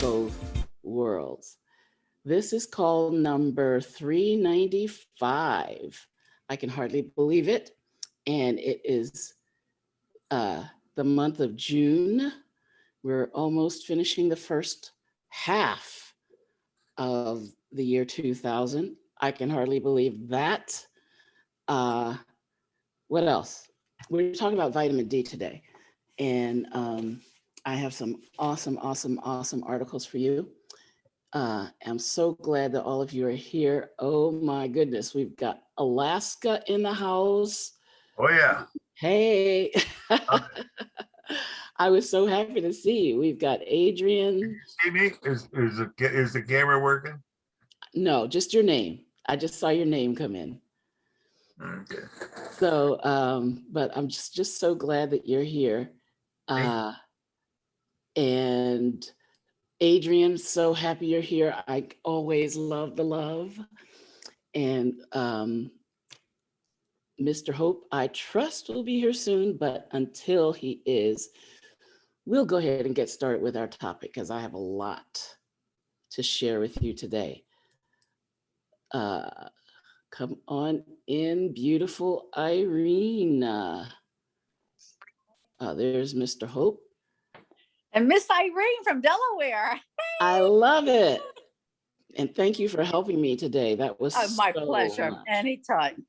both worlds. This is call number 395. I can hardly believe it. And it is the month of June. We're almost finishing the first half of the year 2000. I can hardly believe that. What else? We're talking about vitamin D today. And I have some awesome articles for you. I'm so glad that all of you are here. Oh my goodness, we've got Alaska in the house. Oh yeah. Hey. I was so happy to see you. We've got Adrian. See me? Is the camera working? No, just your name. I just saw your name come in. Okay. So, but I'm just so glad that you're here. And Adrian, so happy you're here. I always love the love. And Mr. Hope, I trust will be here soon, but until he is, we'll go ahead and get started with our topic because I have a lot to share with you today. Come on in, beautiful Irene. There's Mr. Hope. And Miss Irene from Delaware. I love it. And thank you for helping me today. That was my pleasure. Anytime.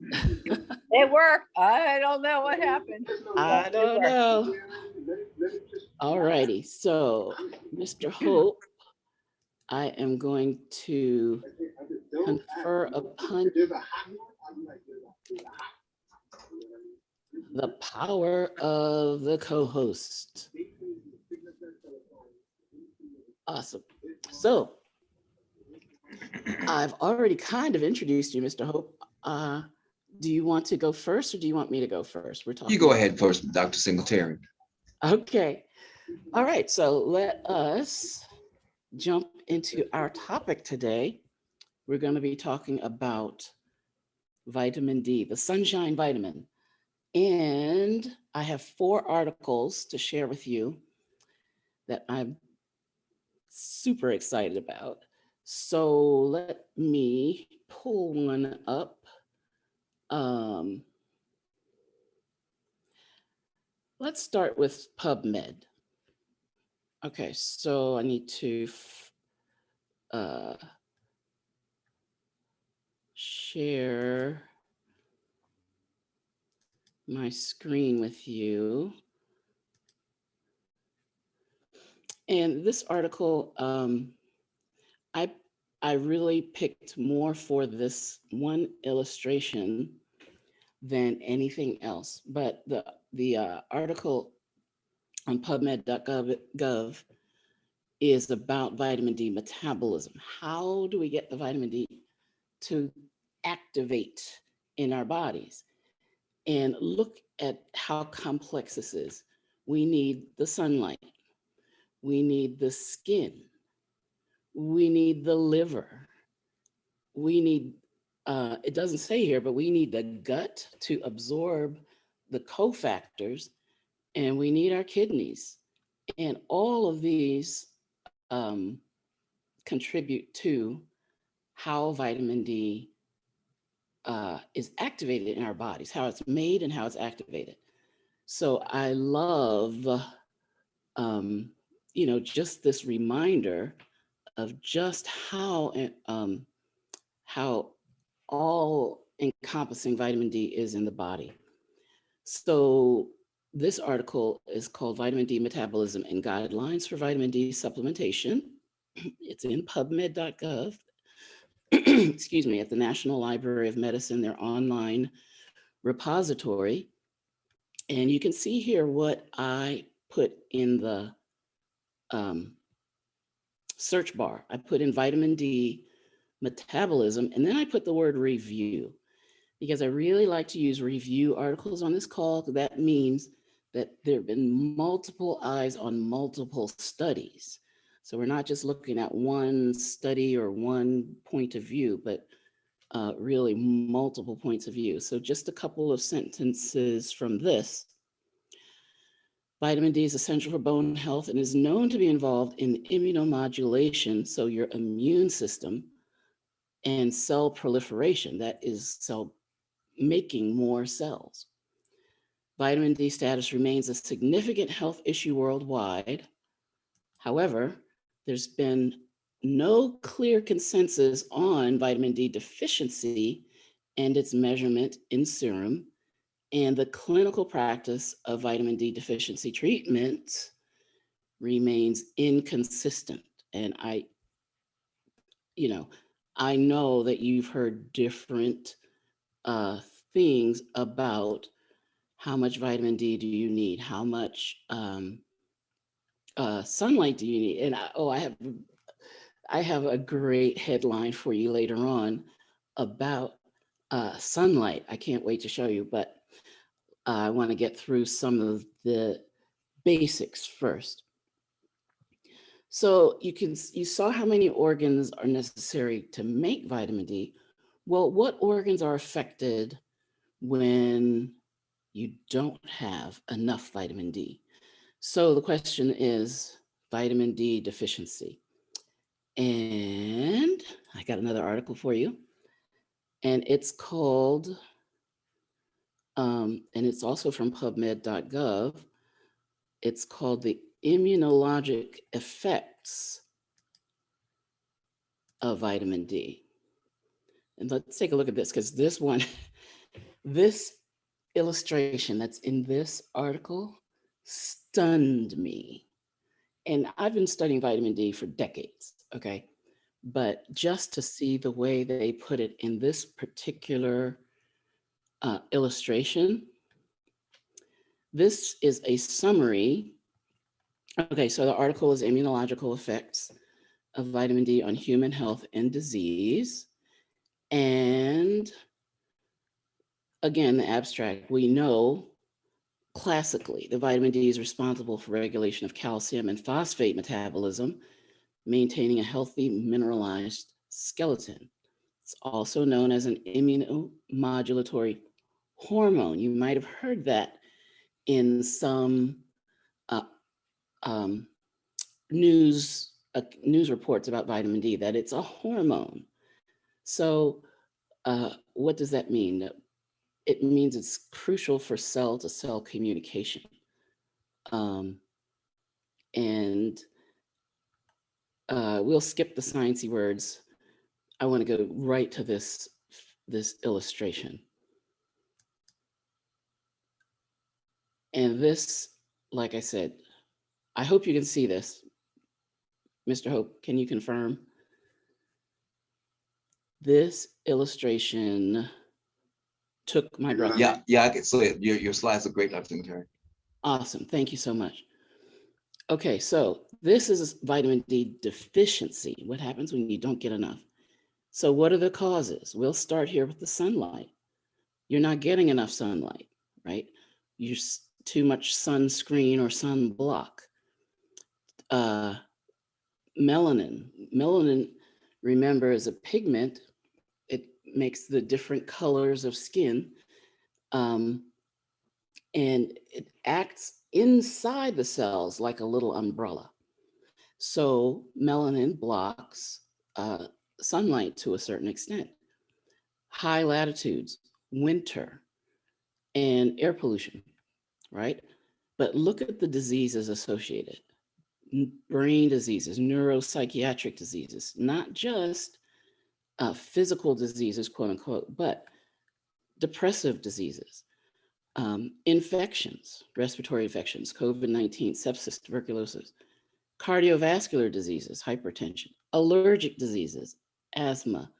It worked. I don't know what happened. I don't know. All righty. So, Mr. Hope, I am going to confer upon the power of the co-host. Awesome. So, I've already kind of introduced you, Mr. Hope. Do you want to go first or do you want me to go first? We're talking. You go ahead first, Dr. Singletary. Okay. All right. So let us jump into our topic today. We're going to be talking about vitamin D, the sunshine vitamin. And I have 4 articles to share with you that I'm super excited about. So let me pull one up. Let's start with PubMed. Okay, so I need to share my screen with you. And this article, I really picked more for this one illustration than anything else. But the article on PubMed.gov is about vitamin D metabolism. How do we get the vitamin D to activate in our bodies? And look at how complex this is. We need the sunlight. We need the skin. We need the liver. We need, it doesn't say here, but we need the gut to absorb the cofactors, and we need our kidneys. And all of these contribute to how vitamin D is activated in our bodies, how it's made and how it's activated. So I love, just this reminder of just how all encompassing vitamin D is in the body. So this article is called Vitamin D Metabolism and Guidelines for Vitamin D Supplementation. It's in PubMed.gov, excuse me, at the National Library of Medicine, their online repository. And you can see here what I put in the search bar. I put in vitamin D metabolism, and then I put the word review, because I really like to use review articles on this call. That means that there have been multiple eyes on multiple studies. So we're not just looking at one study or one point of view, but really multiple points of view. So just a couple of sentences from this. Vitamin D is essential for bone health and is known to be involved in immunomodulation, so your immune system, and cell proliferation, that is cell making more cells. Vitamin D status remains a significant health issue worldwide. However, there's been no clear consensus on vitamin D deficiency and its measurement in serum, and the clinical practice of vitamin D deficiency treatment remains inconsistent. And I know that you've heard different things about how much vitamin D do you need, how much sunlight do you need, and I have a great headline for you later on about sunlight. I can't wait to show you, but I want to get through some of the basics first. So you saw how many organs are necessary to make vitamin D. Well, what organs are affected when you don't have enough vitamin D? So the question is vitamin D deficiency. And I got another article for you. And it's called, and it's also from pubmed.gov. It's called the Immunologic Effects of Vitamin D. And let's take a look at this, because this one, this illustration that's in this article stunned me. And I've been studying vitamin D for decades, okay? But just to see the way they put it in this particular illustration, this is a summary. Okay, so the article is Immunological Effects of Vitamin D on Human Health and Disease. And again, the abstract, we know classically the vitamin D is responsible for regulation of calcium and phosphate metabolism, maintaining a healthy mineralized skeleton. It's also known as an immunomodulatory hormone. You might have heard that in some news reports about vitamin D, that it's a hormone. So what does that mean? It means it's crucial for cell-to-cell communication. And we'll skip the sciencey words. I want to go right to this illustration. And this, like I said, I hope you can see this. Mr. Hope, can you confirm? This illustration took my breath. Yeah, I can see it. Your slides are great, Dr. Singletary. Awesome, thank you so much. Okay, so this is vitamin D deficiency. What happens when you don't get enough? So what are the causes? We'll start here with the sunlight. You're not getting enough sunlight, right? You're too much sunscreen or sunblock. Melanin, remember, is a pigment. It makes the different colors of skin, and it acts inside the cells like a little umbrella. So melanin blocks sunlight to a certain extent. High latitudes, winter, and air pollution, right? But look at the diseases associated. Brain diseases, neuropsychiatric diseases, not just physical diseases, quote unquote, but depressive diseases, infections, respiratory infections, COVID-19, sepsis, tuberculosis, cardiovascular diseases, hypertension, allergic diseases, asthma,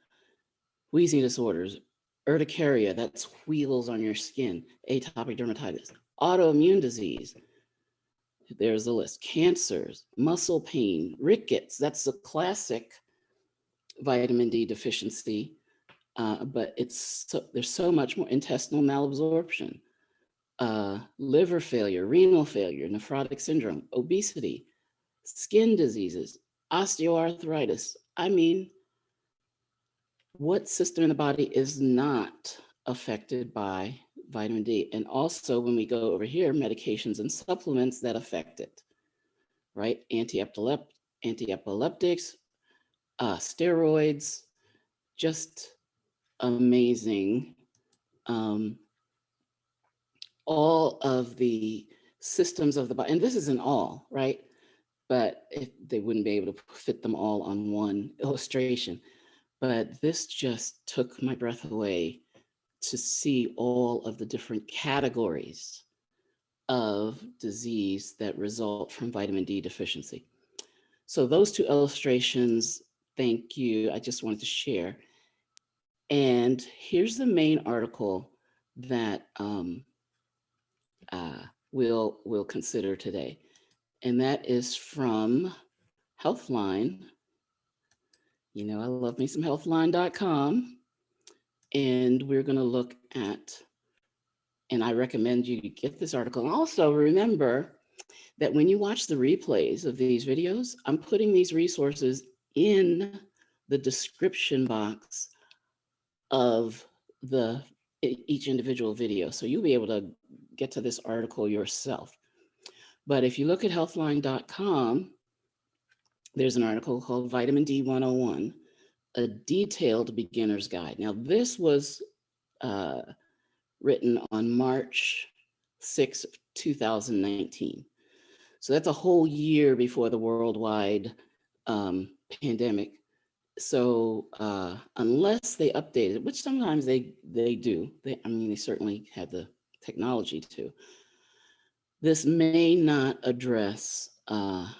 wheezing disorders, urticaria, that's wheals on your skin, atopic dermatitis, autoimmune disease, there's a list, cancers, muscle pain, rickets, that's a classic vitamin D deficiency, but there's so much more, intestinal malabsorption, liver failure, renal failure, nephrotic syndrome, obesity, skin diseases, osteoarthritis. I mean, what system in the body is not affected by vitamin D. And also when we go over here, medications and supplements that affect it, right? Anti-epileptics, steroids, just amazing. Um, all of the systems of the body, and this isn't all, right? But if they wouldn't be able to fit them all on one illustration. But this just took my breath away to see all of the different categories of disease that result from vitamin D deficiency. So those two illustrations, thank you. I just wanted to share. And here's the main article that we'll consider today. And that is from Healthline. You know, I love me some healthline.com. And we're going to look at, and I recommend you get this article. And also remember that when you watch the replays of these videos, I'm putting these resources in the description box of each individual video. So you'll be able to get to this article yourself. But if you look at healthline.com, there's an article called Vitamin D 101, a detailed beginner's guide. Now, this was written on March 6, 2019. So that's a whole year before the worldwide pandemic. So unless they update it, which sometimes they do, they certainly have the technology to, this may not address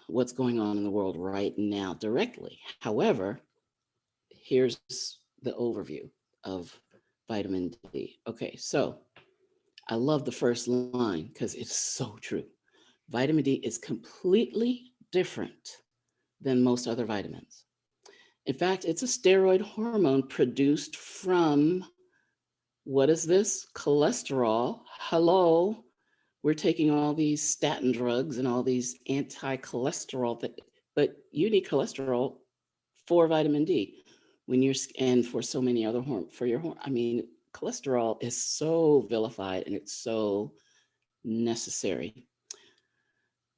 what's going on in the world right now directly. However, here's the overview of vitamin D. Okay, so I love the first line because it's so true. Vitamin D is completely different than most other vitamins. In fact, it's a steroid hormone produced from, what is this? Cholesterol. Hello. We're taking all these statin drugs and all these anti-cholesterol, but you need cholesterol for vitamin D when you're, and for so many other for your hormone. I mean, cholesterol is so vilified and it's so necessary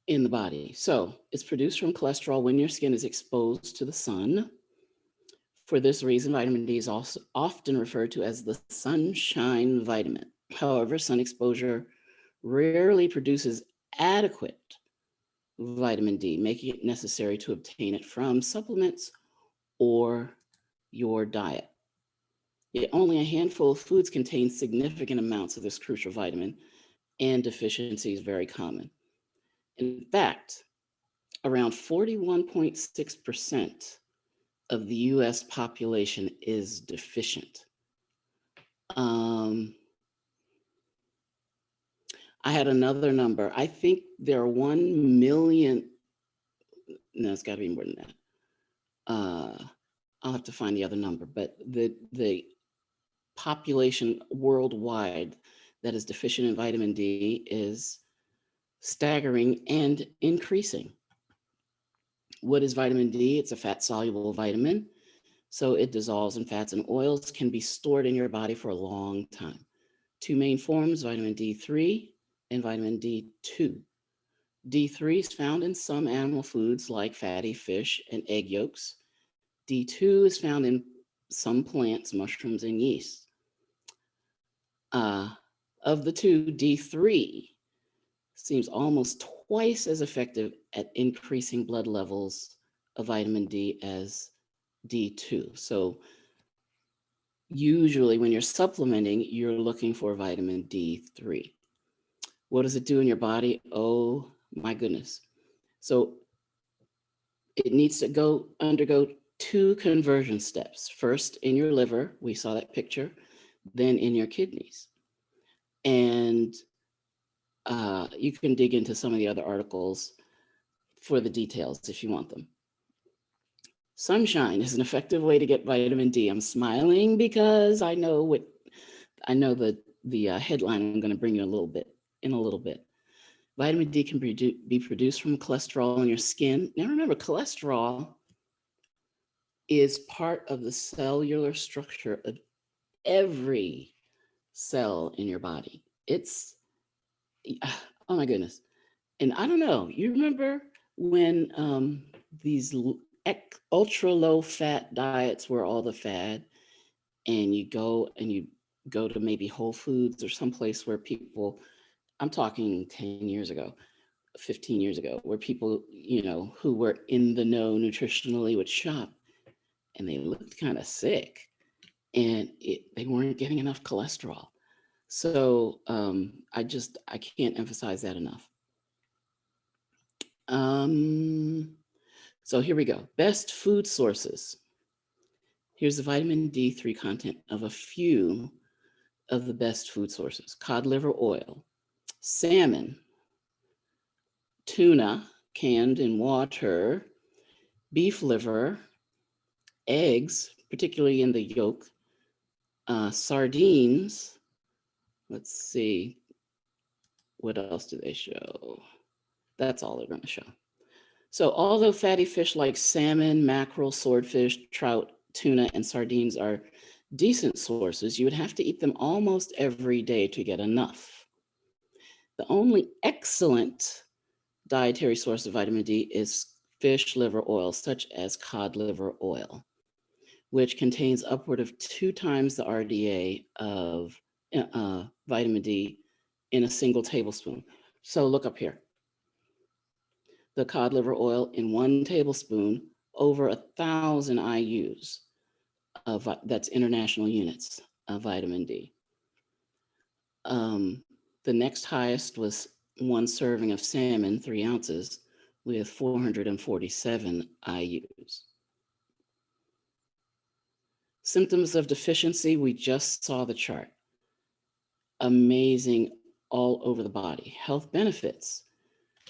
in the body. So it's produced from cholesterol when your skin is exposed to the sun. For this reason, vitamin D is also often referred to as the sunshine vitamin. However, sun exposure rarely produces adequate vitamin D, making it necessary to obtain it from supplements or your diet. Yet only a handful of foods contain significant amounts of this crucial vitamin, and deficiency is very common. In fact, around 41.6% of the US population is deficient. I had another number. I think there are 1 million, no, it's gotta be more than that. I'll have to find the other number, but the population worldwide that is deficient in vitamin D is staggering and increasing. What is vitamin D? It's a fat-soluble vitamin. So it dissolves in fats and oils, can be stored in your body for a long time. Two main forms, vitamin D3 and vitamin D2. D3 is found in some animal foods like fatty fish and egg yolks. D2 is found in some plants, mushrooms, and yeast. Of the two, D3 seems almost twice as effective at increasing blood levels of vitamin D as D2. So usually when you're supplementing, you're looking for vitamin D3. What does it do in your body? Oh my goodness. So it needs to undergo two conversion steps. First in your liver, we saw that picture, then in your kidneys. And you can dig into some of the other articles for the details if you want them. Sunshine is an effective way to get vitamin D. I'm smiling because I know the headline I'm going to bring you in a little bit. Vitamin D can be produced from cholesterol in your skin. Now remember, cholesterol is part of the cellular structure of every cell in your body. It's, oh my goodness. And I don't know, you remember when these ultra low fat diets were all the fad, and you go to maybe Whole Foods or someplace where people, I'm talking 10 years ago, 15 years ago, where people, who were in the know nutritionally would shop, and they looked kind of sick, and they weren't getting enough cholesterol. So I can't emphasize that enough. So here we go. Best food sources. Here's the vitamin D3 content of a few of the best food sources: cod liver oil, salmon, tuna canned in water, beef liver, eggs, particularly in the yolk, sardines. Let's see, what else do they show? That's all they're going to show. So although fatty fish like salmon, mackerel, swordfish, trout, tuna, and sardines are decent sources, you would have to eat them almost every day to get enough. The only excellent dietary source of vitamin D is fish liver oil, such as cod liver oil, which contains upward of 2 times the RDA of vitamin D in a single tablespoon. So look up here. The cod liver oil in 1 tablespoon, over 1,000 IUs of that's international units of vitamin D. The next highest was 1 serving of salmon, 3 ounces, with 447 IUs. Symptoms of deficiency, we just saw the chart. Amazing all over the body. Health benefits: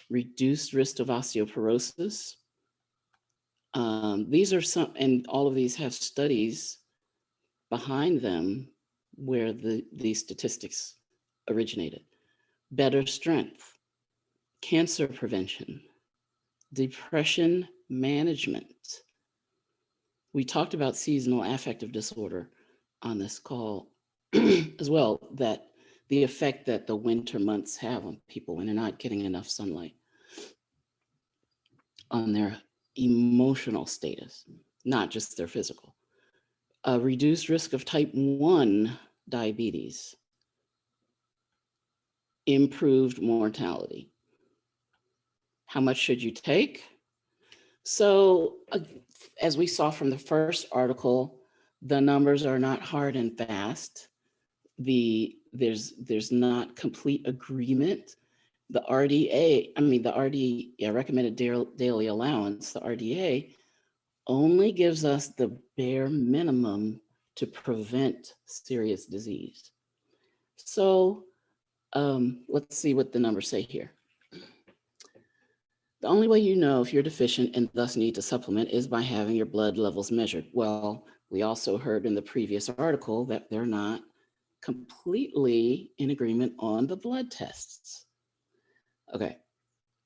reduced risk of osteoporosis. These are some, and all of these have studies behind them where these statistics originated. Better strength, cancer prevention, depression management. We talked about seasonal affective disorder on this call as well, that the effect that the winter months have on people when they're not getting enough sunlight, on their emotional status, not just their physical. A reduced risk of type 1 diabetes, improved mortality. How much should you take? So as we saw from the first article, the numbers are not hard and fast. There's not complete agreement. The RDA, recommended daily allowance, the RDA, only gives us the bare minimum to prevent serious disease. So let's see what the numbers say here. The only way you know if you're deficient and thus need to supplement is by having your blood levels measured. Well, we also heard in the previous article that they're not completely in agreement on the blood tests. Okay,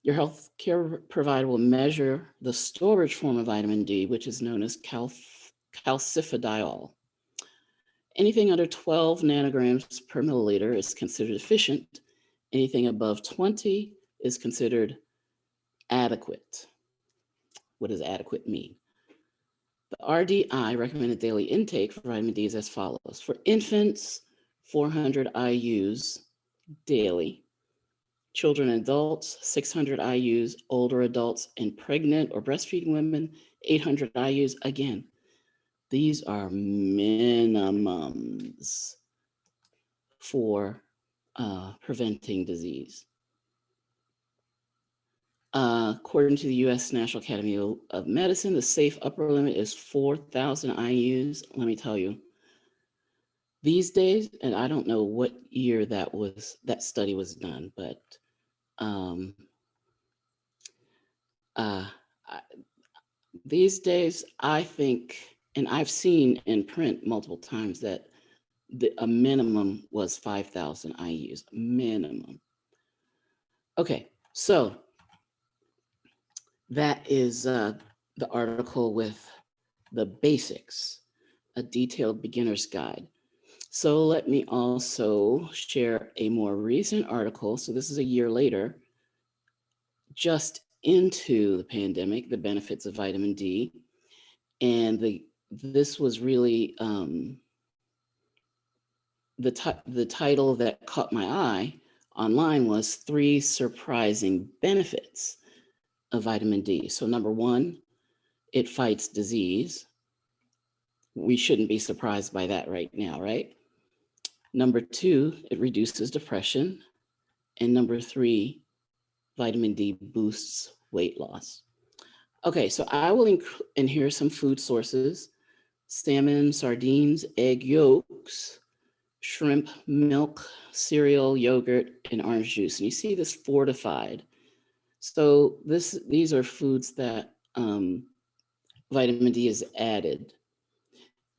your healthcare provider will measure the storage form of vitamin D, which is known as calcifediol. Anything under 12 nanograms per milliliter is considered deficient. Anything above 20 is considered adequate. What does adequate mean? The RDI, recommended daily intake for vitamin D, is as follows. For infants, 400 IUs daily. Children and adults, 600 IUs. Older adults and pregnant or breastfeeding women, 800 IUs. Again, these are minimums for preventing disease. According to the U.S. National Academy of Medicine, the safe upper limit is 4,000 IUs. Let me tell you, these days, and I don't know what year that study was done, but these days, I think, and I've seen in print multiple times, that a minimum was 5,000 IUs, minimum. Okay, so that is the article with the basics, a detailed beginner's guide. So let me also share a more recent article. So this is a year later, just into the pandemic, the benefits of vitamin D. And this was really the title that caught my eye online was 3 surprising benefits of vitamin D. So number one, it fights disease. We shouldn't be surprised by that right now, right? Number two, it reduces depression. And number three, vitamin D boosts weight loss. Okay, so I will and here's some food sources: salmon, sardines, egg yolks, shrimp, milk, cereal, yogurt, and orange juice. And you see this fortified. So these are foods that vitamin D is added.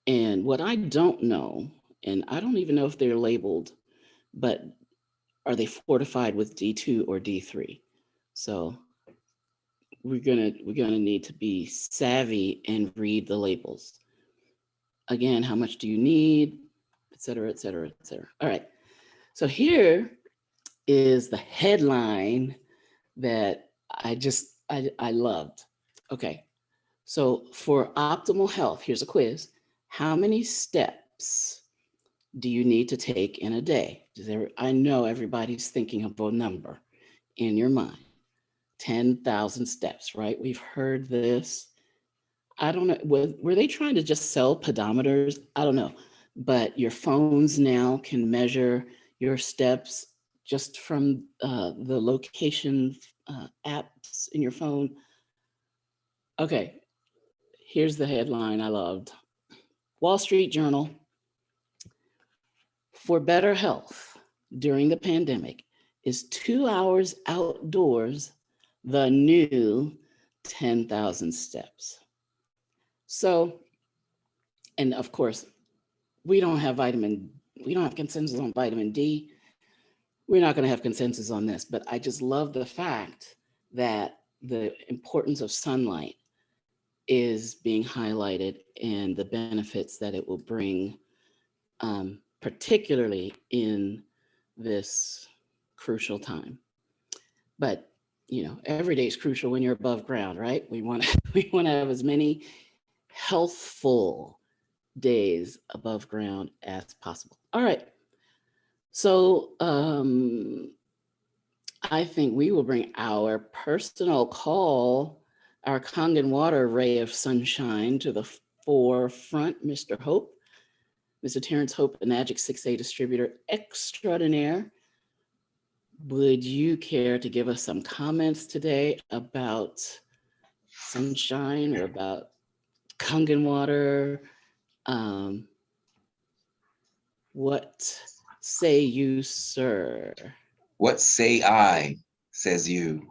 And what I don't know, and I don't even know if they're labeled, but are they fortified with D2 or D3? So we're gonna need to be savvy and read the labels. Again, how much do you need, et cetera, et cetera, et cetera. All right. So here is the headline that I loved. Okay. So for optimal health, here's a quiz. How many steps do you need to take in a day? I know everybody's thinking of a number in your mind. 10,000 steps, right? We've heard this. I don't know. Were they trying to just sell pedometers? I don't know. But your phones now can measure your steps just from the location apps in your phone. Okay, here's the headline I loved. Wall Street Journal. For better health during the pandemic, is 2 hours outdoors the new 10,000 steps? So, and of course, we don't have consensus on vitamin D. We're not going to have consensus on this, but I just love the fact that the importance of sunlight is being highlighted and the benefits that it will bring, particularly in this crucial time. But every day is crucial when you're above ground, right? We want to have as many healthful days above ground as possible. All right. So I think we will bring our personal call, our Kangen water ray of sunshine to the forefront, Mr. Hope, Mr. Terrence Hope, a Magic 6A distributor extraordinaire. Would you care to give us some comments today about sunshine or about Kangen water? What say you, sir? What say I, says you?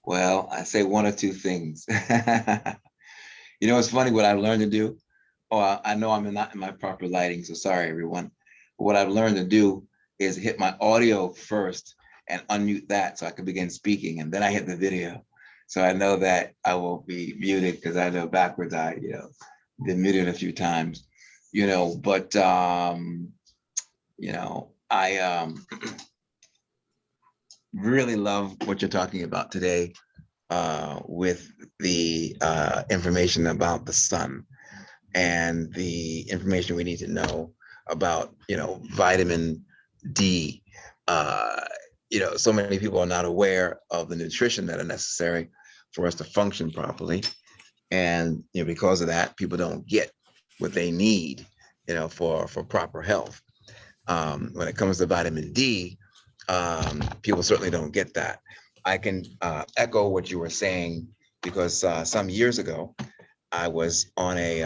Well, I say one or two things. It's funny what I've learned to do. Oh, I know I'm not in my proper lighting, so sorry, everyone. But what I've learned to do is hit my audio first and unmute that so I can begin speaking, and then I hit the video. So I know that I will be muted because I know backwards I, been muted a few times, but I really love what you're talking about today with the information about the sun and the information we need to know about, vitamin D. So many people are not aware of the nutrition that are necessary for us to function properly. And, because of that, people don't get what they need, for proper health. When it comes to vitamin D, people certainly don't get that. I can echo what you were saying because some years ago, I was on a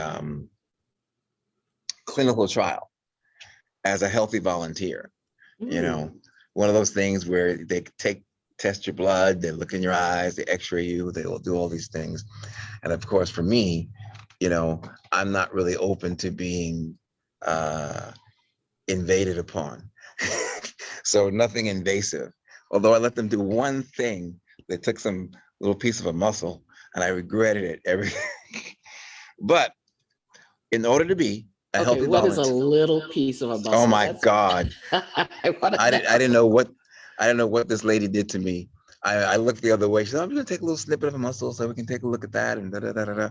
clinical trial as a healthy volunteer. One of those things where they test your blood, they look in your eyes, they x-ray you, they will do all these things. And of course, for me, I'm not really open to being invaded upon. So nothing invasive. Although I let them do one thing, they took some little piece of a muscle and I regretted it But in order to be A Okay, healthy what is a volunteer. little piece of a muscle? Oh my That's- God. I wanna I didn't know. know what this lady did to me. I looked the other way. She said, I'm gonna take a little snippet of a muscle so we can take a look at that and da da da da da.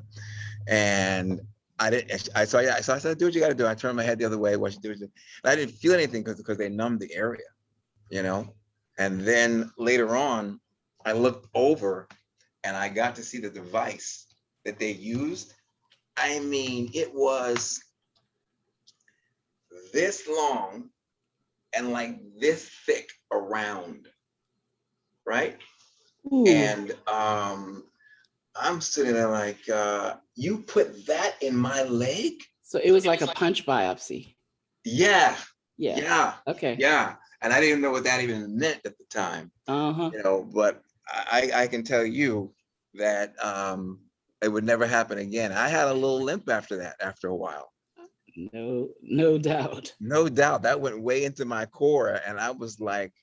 And I didn't. I saw. Yeah. So I said, "Do what you got to do." I turned my head the other way. What she did, and I didn't feel anything because they numbed the area, you know. And then later on, I looked over and I got to see the device that they used. I mean, it was this long and like this thick around, right? Ooh, And I'm sitting there like, you put that in my leg? so it was like a punch biopsy. Yeah, Yeah. yeah, Okay. yeah. And I didn't know what that even meant at the time, Uh-huh. you know, but I can tell you that it would never happen again. I had a little limp after that, after a while. No doubt. No doubt. That went way into my core. And I was like,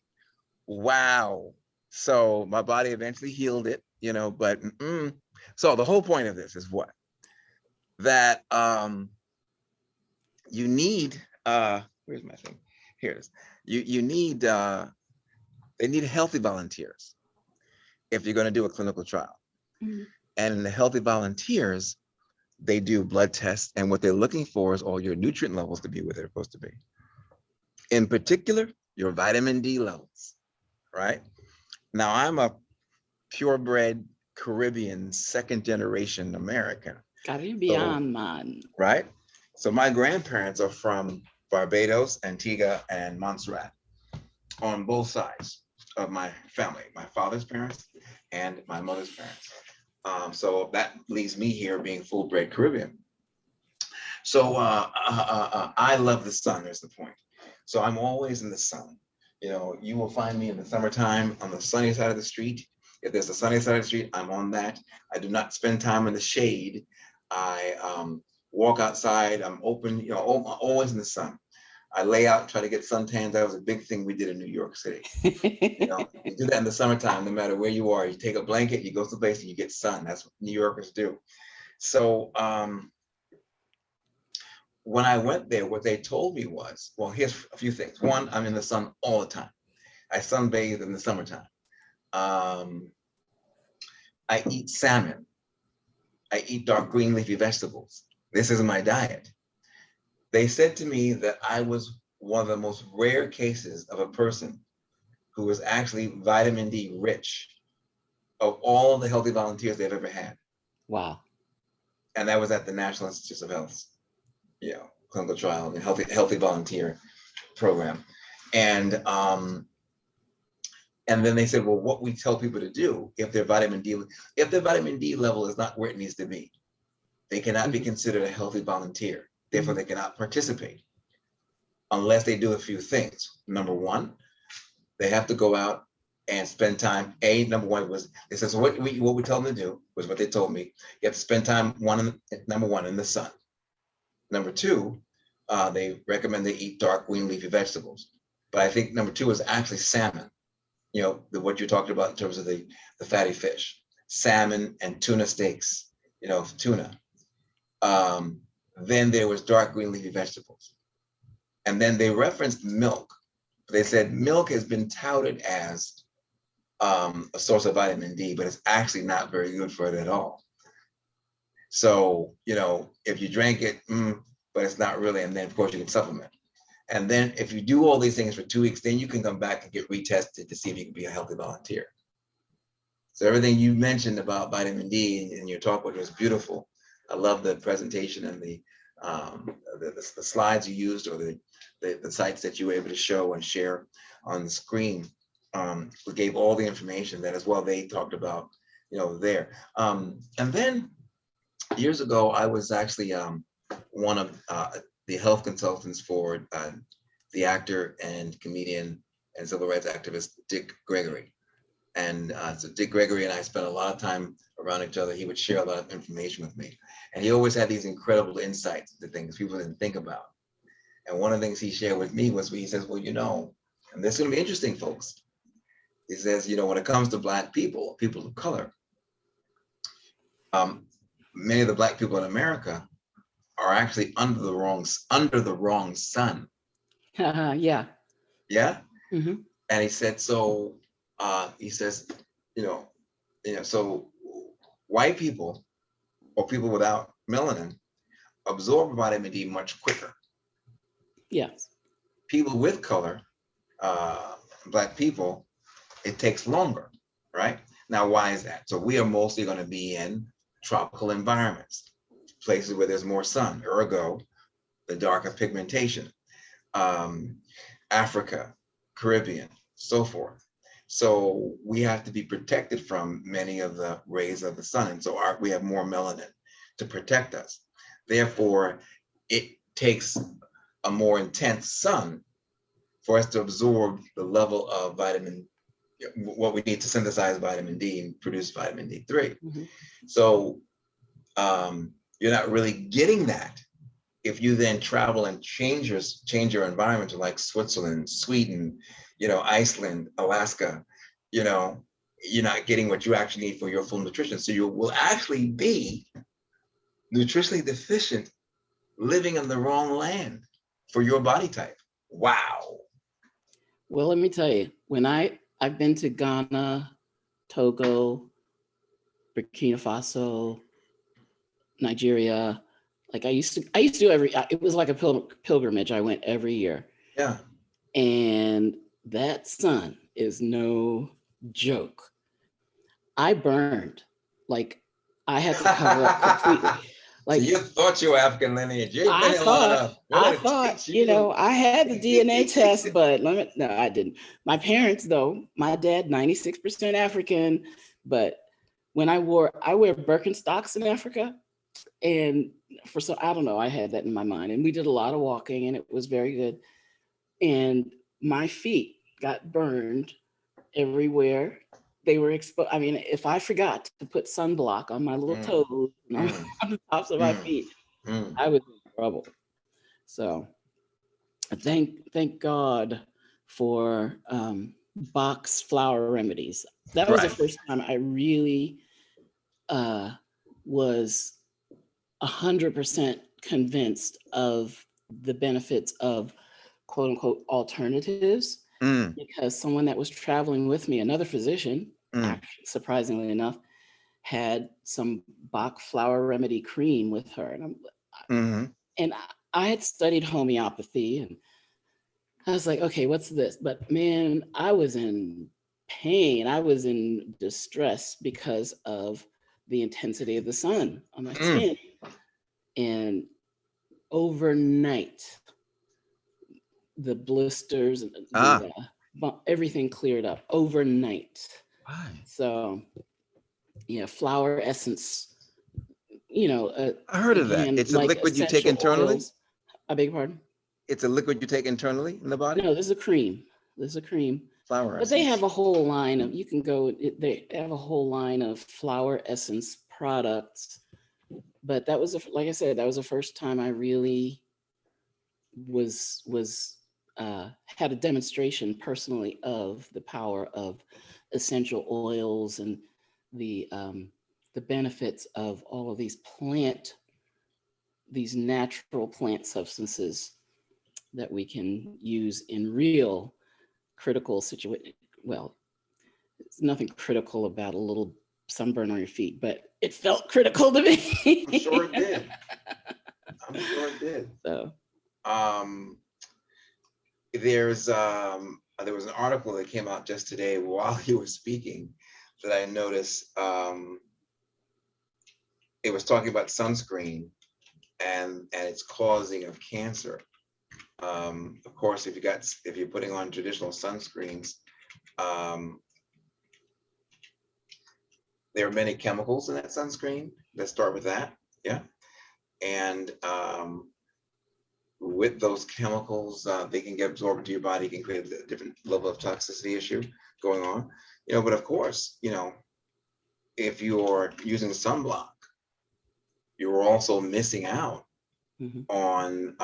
wow. So my body eventually healed it, you know, but so the whole point of this is what? That you need where's my thing? Here it is. You need they need healthy volunteers if you're going to do a clinical trial. Mhm. And in the healthy volunteers, they do blood tests, and what they're looking for is all your nutrient levels to be where they're supposed to be. In particular, your vitamin D levels, right? Now, I'm a purebred Caribbean second generation American, Caribbean man. right? So my grandparents are from Barbados, Antigua, and Montserrat on both sides of my family, my father's parents and my mother's parents. So that leaves me here being full-bred Caribbean. So I love the sun, is the point. So I'm always in the sun. You know, you will find me in the summertime on the sunny side of the street. If there's a sunny side of the street, I'm on that. I do not spend time in the shade. I walk outside, I'm open, you know, always in the sun. I lay out and try to get suntans. That was a big thing we did in New York City. You know, you do that in the summertime, no matter where you are. You take a blanket, you go someplace and you get sun. That's what New Yorkers do. So when I went there, what they told me was, well, here's a few things. One, I'm in the sun all the time. I sunbathe in the summertime. I eat salmon. I eat dark green leafy vegetables. This is my diet. They said to me that I was one of the most rare cases of a person who was actually vitamin D rich of all the healthy volunteers they've ever had. Wow. And that was at the National Institutes of Health, you know, clinical trial and healthy volunteer program. And then they said, well, what we tell people to do if their vitamin D level is not where it needs to be, they cannot be considered a healthy volunteer. Therefore, they cannot participate unless they do a few things. Number one, they have to go out and spend time. Number one was, they said, so what we tell them to do was what they told me. You have to spend time, number one, in the sun. Number two, they recommend they eat dark green leafy vegetables. But I think number two is actually salmon. You know, what you're talking about in terms of the fatty fish, salmon and tuna steaks, you know, tuna. Then there was dark green leafy vegetables. And then they referenced milk. They said milk has been touted as a source of vitamin D, but it's actually not very good for it at all. So, you know, if you drank it, but it's not really, and then of course you can supplement. And then if you do all these things for 2 weeks, then you can come back and get retested to see if you can be a healthy volunteer. So everything you mentioned about vitamin D in your talk, which was beautiful. I love the presentation and the slides you used, or the sites that you were able to show and share on the screen. We gave all the information that as well they talked about, you know, there. And then years ago, I was actually one of the health consultants for the actor and comedian and civil rights activist Dick Gregory. And so Dick Gregory and I spent a lot of time around each other. He would share a lot of information with me. And he always had these incredible insights into things people didn't think about. And one of the things he shared with me was, he says, well, you know, and this is going to be interesting, folks. He says, you know, when it comes to Black people, people of color, many of the Black people in America are actually under the wrong sun. Yeah. Yeah. Hmm. And he said, so he says, you know, so white people or people without melanin absorb vitamin D much quicker. Yes. People with color, Black people, it takes longer, right? Now, why is that? So we are mostly going to be in tropical environments, places where there's more sun, ergo, the darker pigmentation. Africa, Caribbean, so forth. So we have to be protected from many of the rays of the sun. And so we have more melanin to protect us. Therefore, it takes a more intense sun for us to absorb the level of what we need to synthesize vitamin D and produce vitamin D3. Hmm. So you're not really getting that if you then travel and change your environment to like Switzerland, Sweden, Iceland, Alaska, you're not getting what you actually need for your full nutrition. So you will actually be nutritionally deficient living in the wrong land for your body type. Wow. Well, let me tell you, when I've been to Ghana, Togo, Burkina Faso, Nigeria, like I used to do it was like a pilgrimage. I went every year. Yeah. And that sun is no joke. I burned, like I had to cover up completely. So Like you thought you were African lineage. You ain't I been here long enough. We're I gonna thought, teach you. I had the DNA test, but no, I didn't. My parents, though, my dad, 96% African, but when I wear Birkenstocks in Africa, and for some, I don't know, I had that in my mind, and we did a lot of walking, and it was very good. And my feet got burned everywhere. They were exposed. I mean, if I forgot to put sunblock on my little toes and on the tops of my feet, I was in trouble. So thank God for Bach's flower remedies. That was the Right. first time I really was 100% convinced of the benefits of quote unquote alternatives, because someone that was traveling with me, another physician, actually, surprisingly enough, had some Bach flower remedy cream with her. And I had studied homeopathy, and I was like, okay, what's this? But man, I was in pain. I was in distress because of the intensity of the sun on my skin. And overnight, the blisters, everything cleared up overnight. So, yeah, flower essence, I heard of that. again, It's a like liquid you take essential internally? oils. I beg your pardon? It's a liquid you take internally in the body? No, this is a cream. This is a cream. Flower But they essence. have a whole line of, you can go, they have a whole line of flower essence products. But that was, like I said, that was the first time I really had a demonstration personally of the power of essential oils and the benefits of all of these natural plant substances that we can use in real critical situation. Well, it's nothing critical about a little sunburn on your feet, but it felt critical to me. I'm sure it did. I'm sure it did. So there was an article that came out just today while you were speaking that I noticed. It was talking about sunscreen and its causing of cancer. Of course, if you're putting on traditional sunscreens, there are many chemicals in that sunscreen. Let's start with that. Yeah. And with those chemicals, they can get absorbed into your body, can create a different level of toxicity issue going on. But of course, if you're using sunblock, you're also missing out on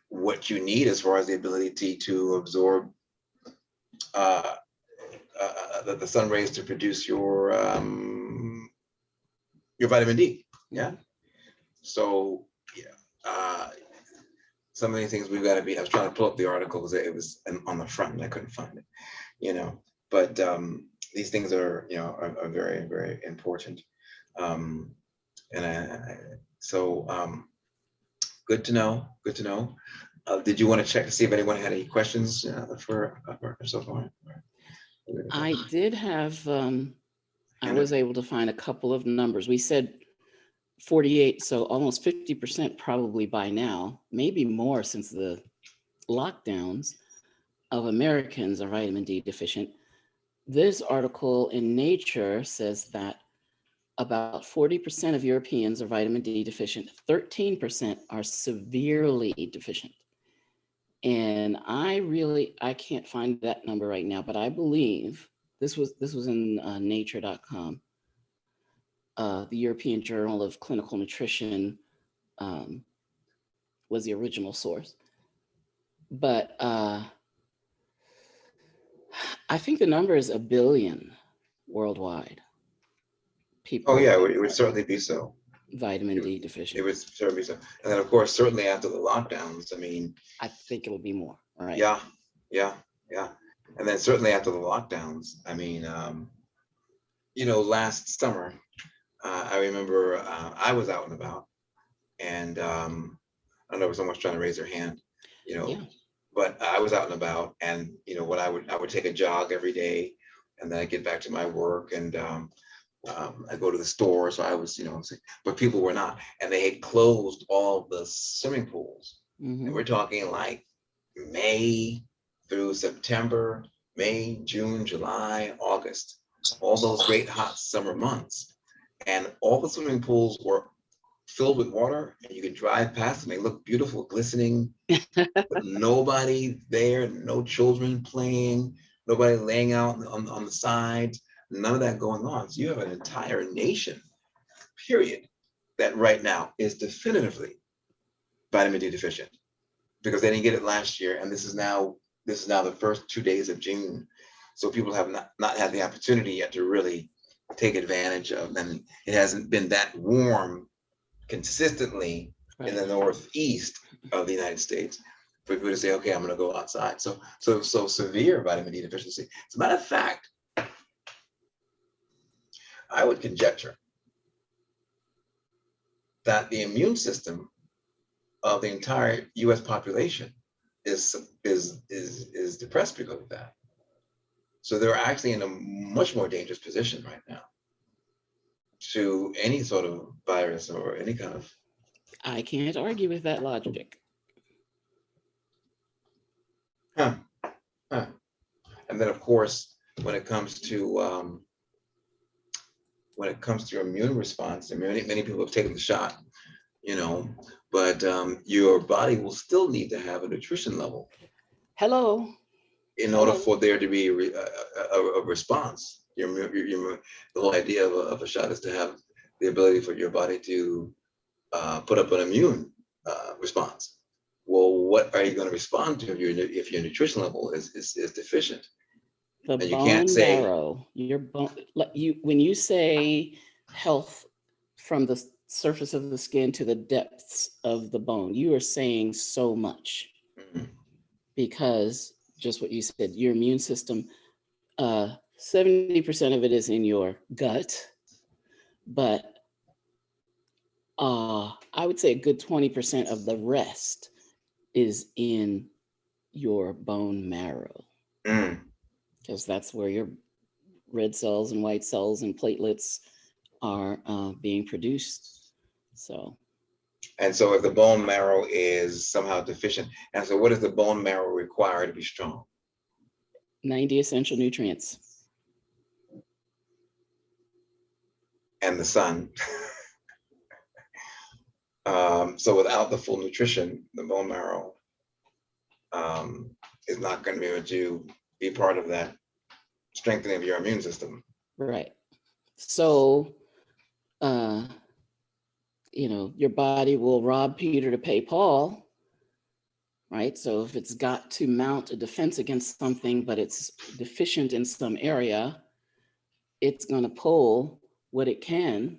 what you need as far as the ability to absorb the sun rays to produce your vitamin D. Yeah. So uh, some of these things we've got to be. I was trying to pull up the article because it was on the front and I couldn't find it. But these things are are very, very important. Um, and so good to know. Good to know. Did you want to check to see if anyone had any questions for so far? I did have, I was able to find a couple of numbers. We said 48, so almost 50% probably by now, maybe more since the lockdowns, of Americans are vitamin D deficient. This article in Nature says that about 40% of Europeans are vitamin D deficient, 13% are severely deficient. And I can't find that number right now, but I believe this was in nature.com, the European Journal of Clinical Nutrition um, was the original source. But I think the number is a billion worldwide. People Oh yeah, it would certainly be so. vitamin D It deficient. would certainly be so. And then of course, certainly after the lockdowns, I mean, I think it'll be more, right? yeah, yeah, yeah. And then certainly after the lockdowns, I mean, last summer, I remember I was out and about, and I don't know if someone's trying to raise their hand, you know, Yeah. but I was out and about, and what I would take a jog every day, and then I get back to my work, and I go to the store. So I was, but people were not, and they had closed all the swimming pools, and Mhm. we're talking like May through September, May, June, July, August, all those great hot summer months. And all the swimming pools were filled with water, and you could drive past them. They look beautiful, glistening, but nobody there, no children playing, nobody laying out on the sides, none of that going on. So you have an entire nation, period, that right now is definitively vitamin D deficient, because they didn't get it last year, and this is now the first 2 days of June. So people have not had the opportunity yet to really take advantage of them. It hasn't been that warm consistently in the Right. northeast of the United States for people to say, okay, I'm going to go outside. So severe vitamin D deficiency. As a matter of fact, I would conjecture that the immune system of the entire U.S. population is depressed because of that. So they're actually in a much more dangerous position right now to any sort of virus or any kind of. I can't argue with that logic. Huh, huh. And then of course, when it comes to your immune response, I mean, many people have taken the shot, but your body will still need to have a nutrition level Hello. in order for there to be a response. The whole idea of a shot is to have the ability for your body to put up an immune response. Well, what are you going to respond to if your nutrition level is deficient? The And you can't bone say, marrow, your bone, when you say health from the surface of the skin to the depths of the bone, you are saying so much, mhm, because just what you said, your immune system, 70% of it is in your gut, but I would say a good 20% of the rest is in your bone marrow, mm. because that's where your red cells and white cells and platelets are being produced. So And so if the bone marrow is somehow deficient, and so what does the bone marrow require to be strong? 90 essential nutrients. And the sun. So without the full nutrition, the bone marrow is not going to be able to be part of that strengthening of your immune system. Right. So, your body will rob Peter to pay Paul, right? So if it's got to mount a defense against something, but it's deficient in some area, it's going to pull what it can,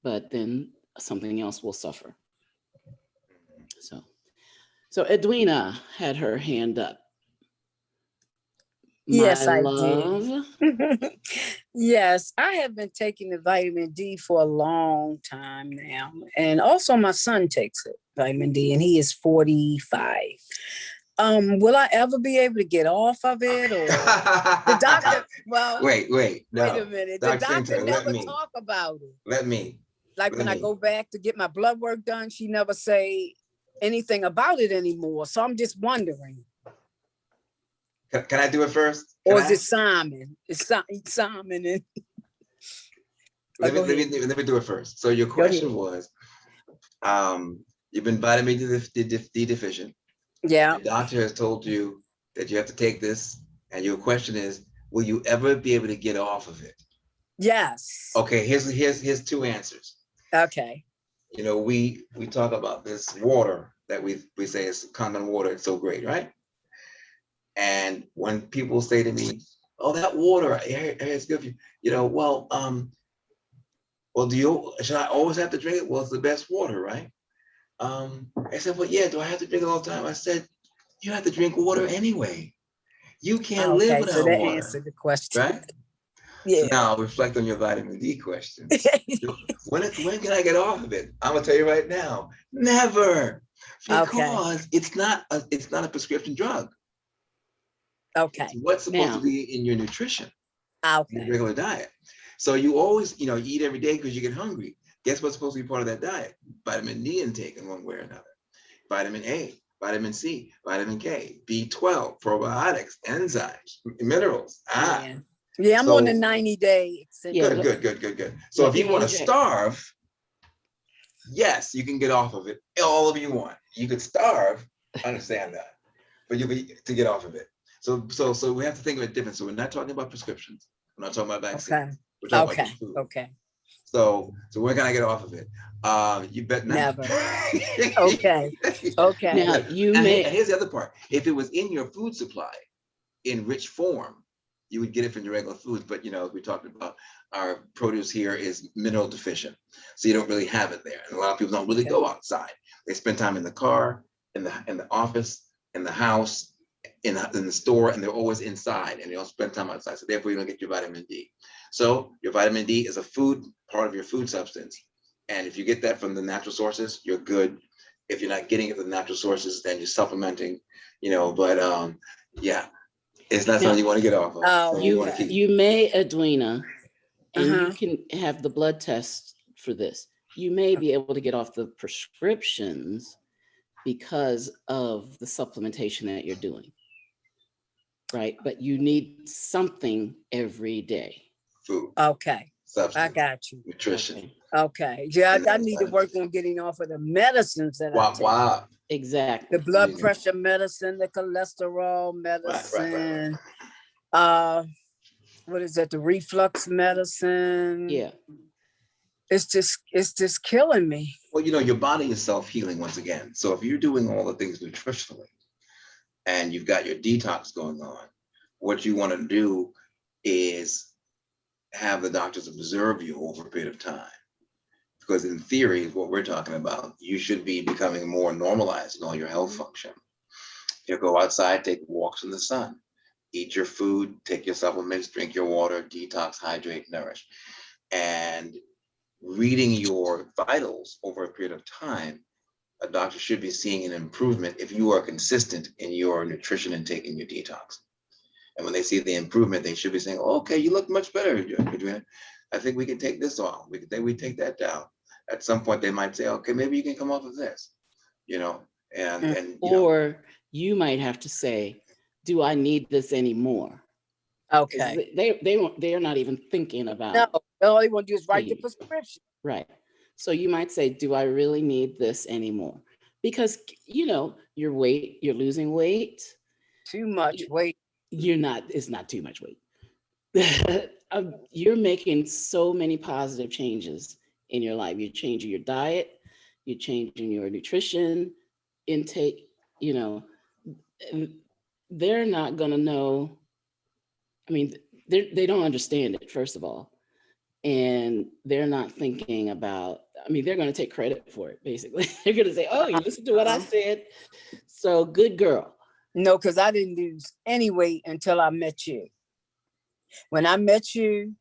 but then something else will suffer. So Edwina had her hand up. Yes, My I love. did. Yes, I have been taking the vitamin D for a long time now. And also my son takes it, vitamin D, and he is 45. Will I ever be able to get off of it? Or the doctor, well, Wait, no. wait a minute. The Dr. doctor Singleton, never talk about it. Let me. Like when I go back to get my blood work done, she never say anything about it anymore. So I'm just wondering. Can I do it first? Or is it Simon? It's Simon. And let me do it first. So your question was, you've been vitamin D deficient. Yeah. The doctor has told you that you have to take this, and your question is, will you ever be able to get off of it? Yes. Okay, here's two answers. Okay. You know, we talk about this water that we say is Kangen water. It's so great, right? And when people say to me, "Oh, that water, it's good for you," you know, well, should I always have to drink it? Well, it's the best water, right? I said, well, yeah. Do I have to drink it all the time? I said, you have to drink water anyway. You can't live without so that water, answered the question. right? Yeah. So now I'll reflect on your vitamin D question. When can I get off of it? I'm gonna tell you right now, never, because it's not a prescription drug. Okay. It's what's supposed to be in your nutrition, your regular diet. So you always, you eat every day because you get hungry. Guess what's supposed to be part of that diet? Vitamin D intake in one way or another. Vitamin A, vitamin C, vitamin K, B12, probiotics, enzymes, minerals. Yeah, I'm on a 90-day extension. Good. So if you want to starve, yes, you can get off of it all of you want. You could starve, understand that, but you'll be to get off of it. So we have to think of it different. So we're not talking about prescriptions. We're not talking about vaccines. We're talking about just food. Okay. So when can I get off of it? You bet not. Never. Okay. Now And here's the other part. If it was in your food supply in rich form, you would get it from your regular foods. But we talked about our produce here is mineral deficient, so you don't really have it there. And a lot of people don't really go outside. They spend time in the car, in the office, in the house, in the store, and they're always inside, and they don't spend time outside. So therefore, you don't get your vitamin D. So your vitamin D is a part of your food substance, and if you get that from the natural sources, you're good. If you're not getting it from the natural sources, then you're supplementing. But yeah, it's not something you want to get off of. You may, Edwina, and you can have the blood test for this. You may be able to get off the prescriptions because of the supplementation that you're doing, right? But you need something every day. Food. Okay. Substance. I got you. Nutrition. Okay. Yeah, I need to work on getting off of the medicines that I take. Wow. Exactly. The blood pressure medicine, the cholesterol medicine. Right. What is that? The reflux medicine. Yeah. It's just killing me. Well, your body is self-healing once again. So if you're doing all the things nutritionally and you've got your detox going on, what you want to do is have the doctors observe you over a period of time. Because in theory, what we're talking about, you should be becoming more normalized in all your health function. You go outside, take walks in the sun, eat your food, take your supplements, drink your water, detox, hydrate, nourish. And reading your vitals over a period of time, a doctor should be seeing an improvement if you are consistent in your nutrition intake and your detox. And when they see the improvement, they should be saying, oh, okay, you look much better, Adriana. I think we can take this off. We take that down. At some point, they might say, okay, maybe you can come off of this, or you might have to say, do I need this anymore? Okay. They're not even thinking about. No, all they want to do is write the prescription. Right. So you might say, do I really need this anymore? Because your weight, you're losing weight. Too much weight. It's not too much weight. You're making so many positive changes in your life. You're changing your diet, you're changing your nutrition intake, they're not going to know. I mean, they don't understand it, first of all. And they're not thinking about I mean, they're going to take credit for it, basically. They're going to say, oh, you listened to what I said. So good girl. No, because I didn't lose any weight until I met you. When I met you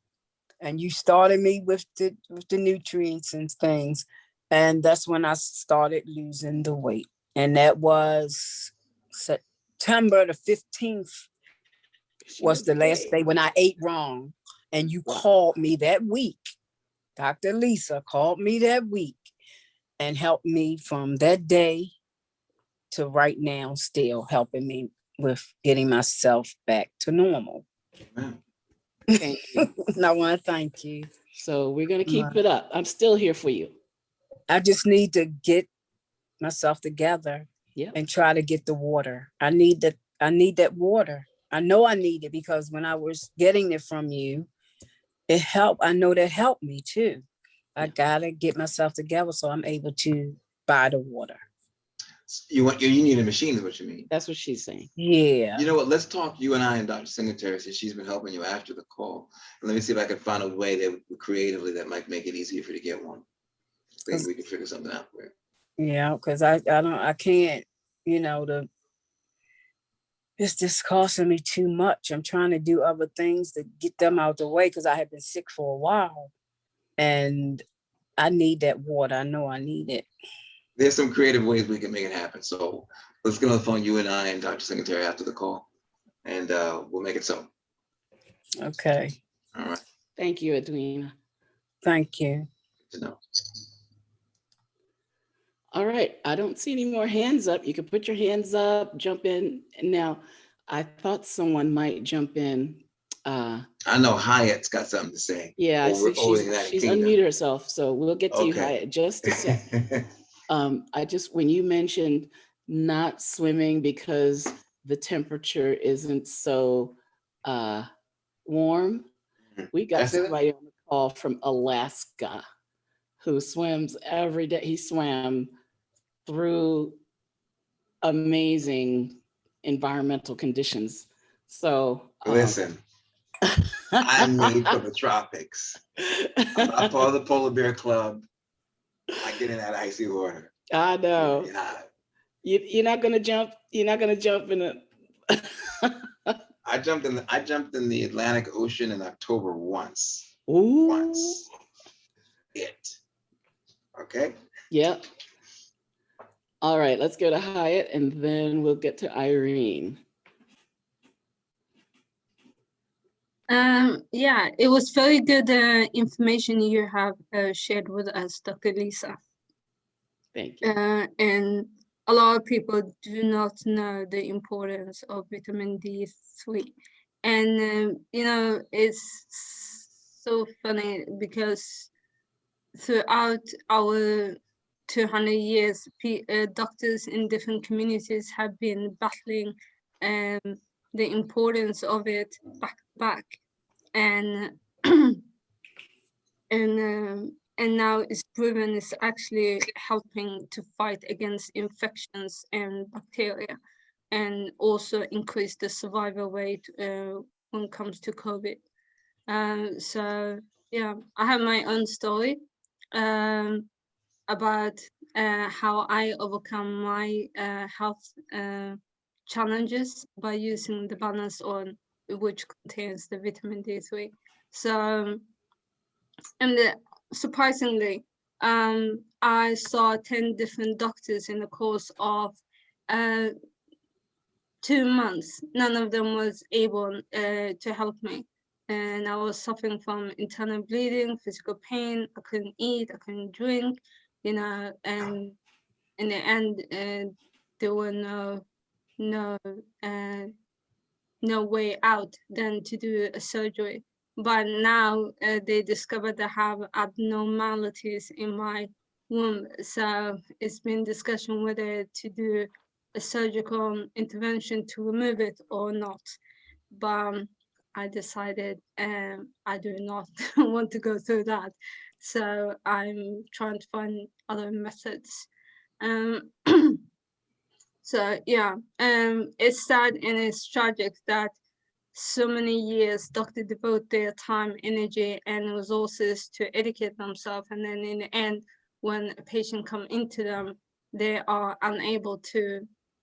and you started me with the nutrients and things, and that's when I started losing the weight. And that was September the 15th was the last day when I ate wrong. And you called me that week. Dr. Lisa called me that week and helped me from that day to right now, still helping me with getting myself back to normal. Thank you. And I want to thank you. So we're going to keep it up. I'm still here for you. I just need to get myself together and try to get the water. I need that water. I know I need it because when I was getting it from you, it helped. I know that helped me too. I gotta get myself together so I'm able to buy the water. You need a machine is what you mean. That's what she's saying. Yeah. You know what? Let's talk, you and I and Dr. Singletary, since she's been helping you after the call. And let me see if I can find a way that creatively that might make it easier for you to get one. I think we can figure something out for you. Yeah, because I can't, it's just costing me too much. I'm trying to do other things to get them out the way because I have been sick for a while. And I need that water. I know I need it. There's some creative ways we can make it happen. So let's get on the phone, you and I and Dr. Singletary after the call, and we'll make it so. Okay. All right. Thank you, Edwina. Thank you. Good to know. All right. I don't see any more hands up. You can put your hands up, jump in. Now, I thought someone might jump in. I know Hyatt's got something to say. Yeah, I see she's unmuted herself. So we'll get to you, Hyatt, just a sec. When you mentioned not swimming because the temperature isn't so warm, we got somebody on the call from Alaska who swims every day. He swam through amazing environmental conditions. So listen, I'm made for the tropics. I'm not part of the Polar Bear Club. I get in that icy water. I know. You're not gonna jump. You're not gonna jump in it. I jumped in the Atlantic Ocean in October once. Ooh. Once. Okay. Yep. All right, let's go to Hyatt and then we'll get to Irene. Yeah, it was very good information you have shared with us, Dr. Lisa. Thank you. And a lot of people do not know the importance of vitamin D3. And, it's so funny because throughout our 200 years, doctors in different communities have been battling the importance of it back. And and now it's proven it's actually helping to fight against infections and bacteria, and also increase the survival rate when it comes to COVID. So yeah, I have my own story about how I overcome my health challenges by using the Balance On, which contains the vitamin D3. So, and surprisingly, I saw 10 different doctors in the course of 2 months. None of them was able to help me. And I was suffering from internal bleeding, physical pain. I couldn't eat, I couldn't drink, and in the end, there were no way out than to do a surgery. But now they discovered I have abnormalities in my womb. So it's been discussion whether to do a surgical intervention to remove it or not. But I decided I do not want to go through that. So I'm trying to find other methods. So yeah, it's sad and it's tragic that so many years doctors devote their time, energy, and resources to educate themselves, and then in the end, when a patient come into them, they are unable to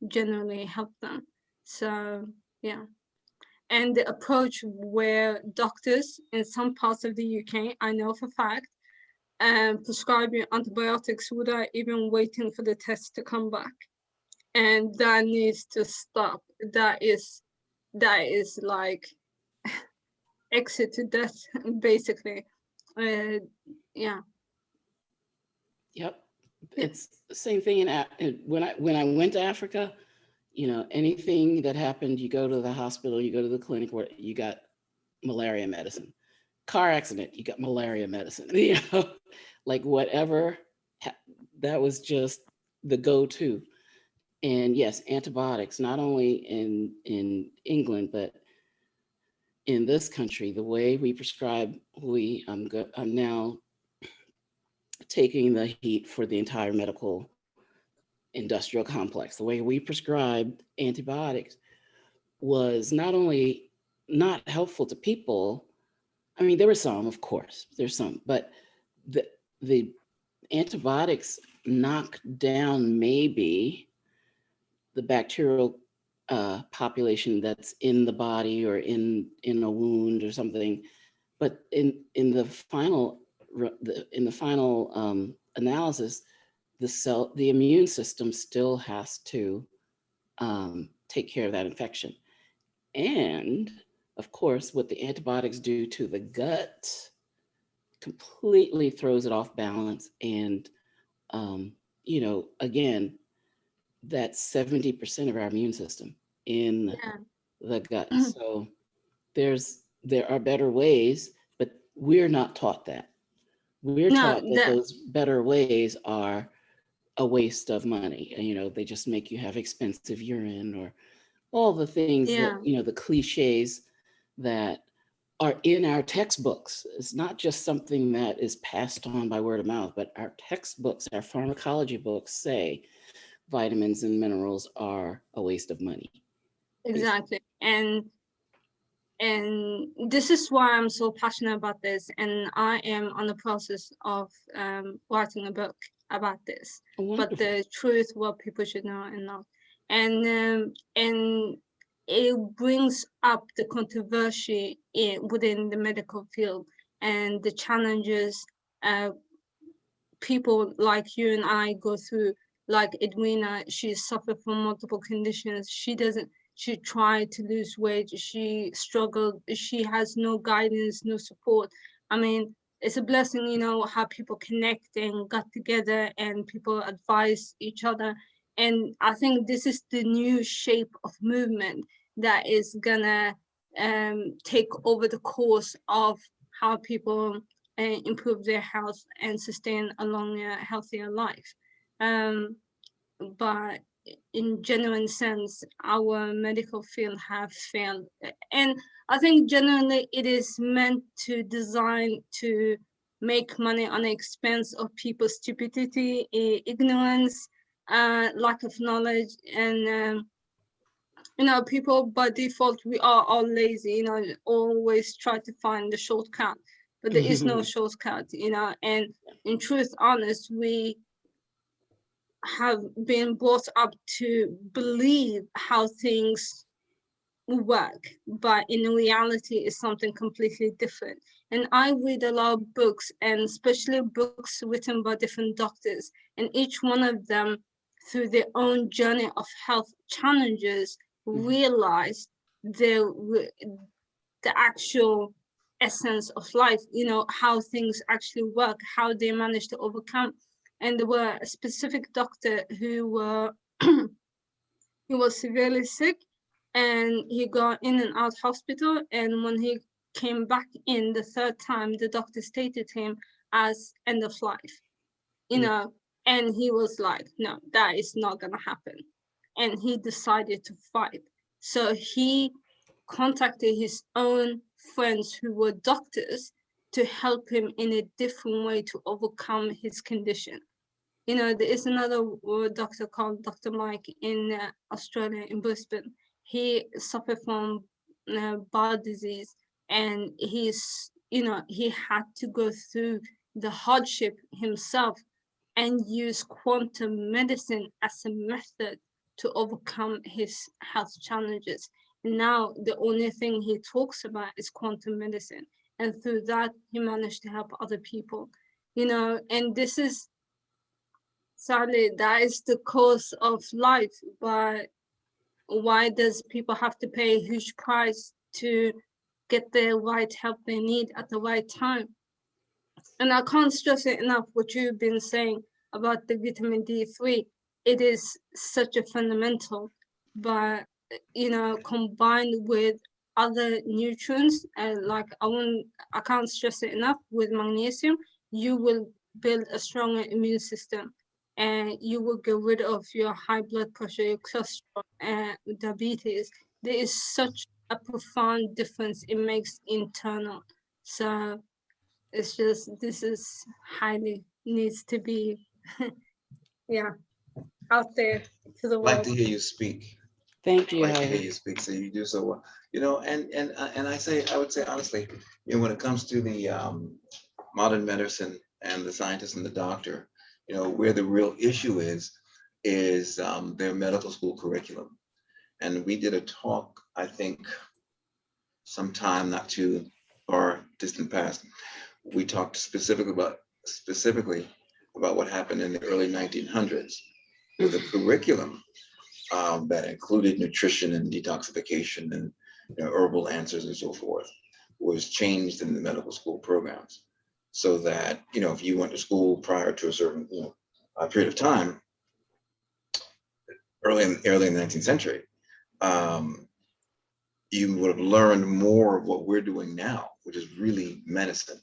generally help them. So yeah. And the approach where doctors in some parts of the UK, I know for a fact, prescribing antibiotics without even waiting for the test to come back. And that needs to stop. That is like exit to death, basically. Yeah. Yep. It's the same thing when I went to Africa, you know, anything that happened, you go to the hospital, you go to the clinic where you got malaria medicine. Car accident, you got malaria medicine. You know, like whatever, that was just the go-to. And yes, antibiotics, not only in England, but in this country, the way we prescribe, I'm now taking the heat for the entire medical industrial complex. The way we prescribed antibiotics was not only not helpful to people. I mean, there were some, of course, there's some, but the antibiotics knock down maybe the bacterial population that's in the body or in a wound or something, but in the final analysis, the immune system still has to take care of that infection. And of course, what the antibiotics do to the gut completely throws it off balance. And, you know, again, that's 70% of our immune system in Yeah. the gut. So there are better ways, but we're not taught that. We're taught that those better ways are a waste of money. And, you know, they just make you have expensive urine or all the things that, you know, the cliches that are in our textbooks. It's not just something that is passed on by word of mouth, but our textbooks, our pharmacology books say vitamins and minerals are a waste of money. Exactly. And this is why I'm so passionate about this. And I am on the process of writing a book about this. But the truth, what people should know and not. And it brings up the controversy within the medical field and the challenges people like you and I go through. Like Edwina, she suffered from multiple conditions. She tried to lose weight. She struggled. She has no guidance, no support. I mean, it's a blessing, you know, how people connect and got together and people advise each other. And I think this is the new shape of movement that is gonna take over the course of how people improve their health and sustain a longer, healthier life. But in genuine sense, our medical field have failed. And I think generally it is meant to design to make money on the expense of people's stupidity, ignorance, lack of knowledge, and you know, people by default, we are all lazy, you know, always try to find the shortcut, but there is no shortcut, you know, and in truth, honest, we have been brought up to believe how things work, but in reality it's something completely different. And I read a lot of books, and especially books written by different doctors, and each one of them through their own journey of health challenges realized the actual essence of life, you know, how things actually work, how they manage to overcome. And there were a specific doctor who he was severely sick, and he got in and out hospital. And when he came back in the third time, the doctor stated him as end of life, you know, and he was like, no, that is not gonna happen. And he decided to fight. So he contacted his own friends who were doctors to help him in a different way to overcome his condition. You know, there is another doctor called Dr. Mike in Australia, in Brisbane. He suffered from bowel disease, and he's, you know, he had to go through the hardship himself and use quantum medicine as a method to overcome his health challenges. And now the only thing he talks about is quantum medicine. And through that, he managed to help other people, you know, and this is, sadly, that is the course of life. But why does people have to pay a huge price to get the right help they need at the right time? And I can't stress it enough what you've been saying about the vitamin D3. It is such a fundamental, but you know, combined with other nutrients, like I can't stress it enough, with magnesium, you will build a stronger immune system, and you will get rid of your high blood pressure, your cholesterol, and diabetes. There is such a profound difference it makes internal. So it's just, this is highly needs to be yeah, out there to the I'd like world. to hear you speak. Thank I'd you, like to hear Howard. you speak. So you do so well. You know, and I would say honestly, you know, when it comes to the modern medicine and the scientist and the doctor, you know, where the real issue is their medical school curriculum. And we did a talk, I think, sometime not too far distant past. We talked specifically about what happened in the early 1900s with the curriculum that included nutrition and detoxification and, you know, herbal answers and so forth, was changed in the medical school programs, so that, you know, if you went to school prior to a certain, you know, period of time, early in the 19th century, um, you would have learned more of what we're doing now, which is really medicine.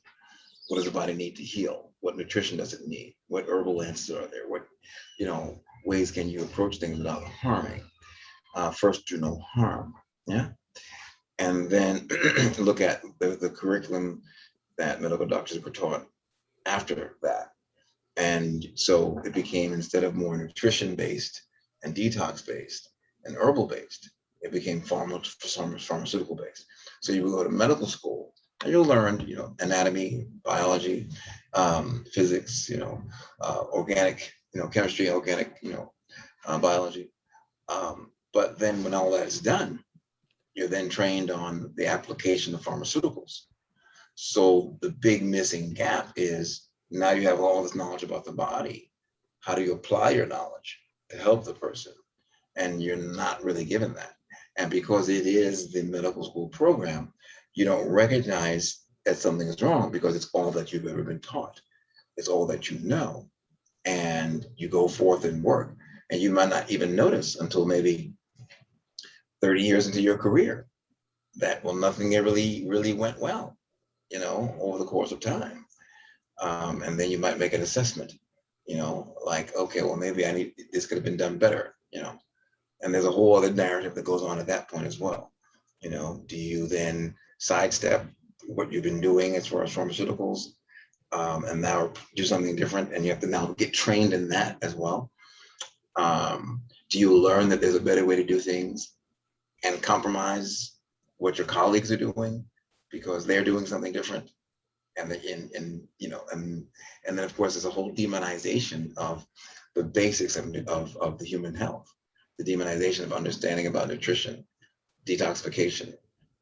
What does the body need to heal? What nutrition does it need? What herbal answers are there? What, you know, ways can you approach things without harming? First, do no harm. Yeah. And then look at the curriculum that medical doctors were taught after that. And so it became, instead of more nutrition based and detox based and herbal based, it became pharmaceutical based. So you will go to medical school and you'll learn, you know, anatomy, biology, physics, you know, organic, you know, chemistry, organic, you know, biology. But then when all that is done, you're then trained on the application of pharmaceuticals. So the big missing gap is, now you have all this knowledge about the body. How do you apply your knowledge to help the person? And you're not really given that. And because it is the medical school program, you don't recognize that something is wrong because it's all that you've ever been taught. It's all that you know. And you go forth and work. And you might not even notice until maybe 30 years into your career that, well, nothing really went well, you know, over the course of time. And then you might make an assessment, you know, like, okay, well, maybe this could have been done better, you know. And there's a whole other narrative that goes on at that point as well. You know, do you then sidestep what you've been doing as far as pharmaceuticals, and now do something different, and you have to now get trained in that as well? Do you learn that there's a better way to do things and compromise what your colleagues are doing because they're doing something different? And you know, and then of course there's a whole demonization of the basics of the human health, the demonization of understanding about nutrition, detoxification,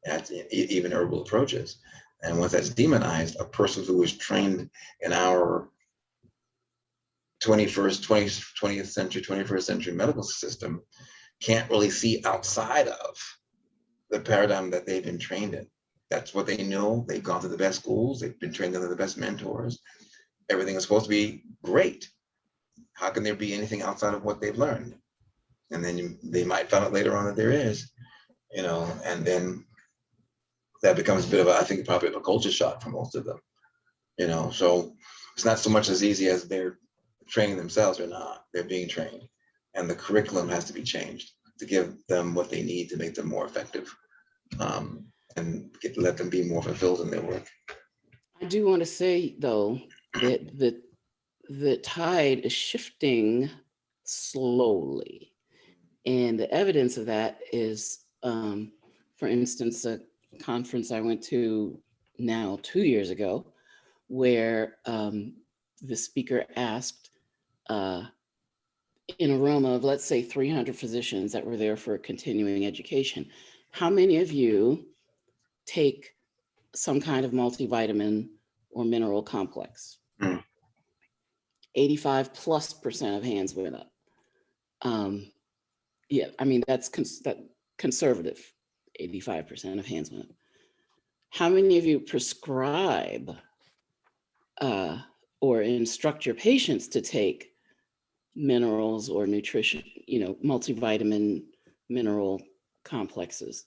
and even herbal approaches. And once that's demonized, a person who is trained in our 20th century, 21st century medical system can't really see outside of the paradigm that they've been trained in. That's what they know. They've gone to the best schools. They've been trained under the best mentors. Everything is supposed to be great. How can there be anything outside of what they've learned? And then they might find out later on that there is, you know, and then that becomes a bit of a, I think probably a culture shock for most of them, you know. So it's not so much as easy as they're training themselves or not. They're being trained, and the curriculum has to be changed to give them what they need to make them more effective, and let them be more fulfilled in their work. I do want to say, though, that the tide is shifting slowly. And the evidence of that is, for instance, a conference I went to now 2 years ago, where the speaker asked in a room of, let's say, 300 physicians that were there for continuing education, how many of you take some kind of multivitamin or mineral complex? Mm. 85+% of hands went up. Yeah, I mean, that's conservative. 85% of hands went up. How many of you prescribe or instruct your patients to take minerals or nutrition, multivitamin mineral complexes?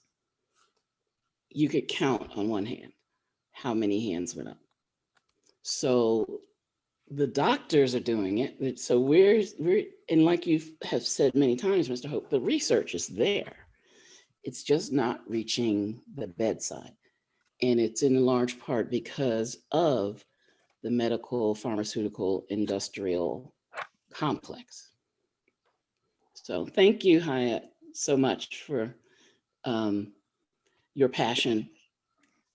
You could count on one hand how many hands went up. So the doctors are doing it. So we're and like you have said many times, Mr. Hope, the research is there. It's just not reaching the bedside. And it's in large part because of the medical, pharmaceutical, industrial complex. So thank you, Hyatt, so much for your passion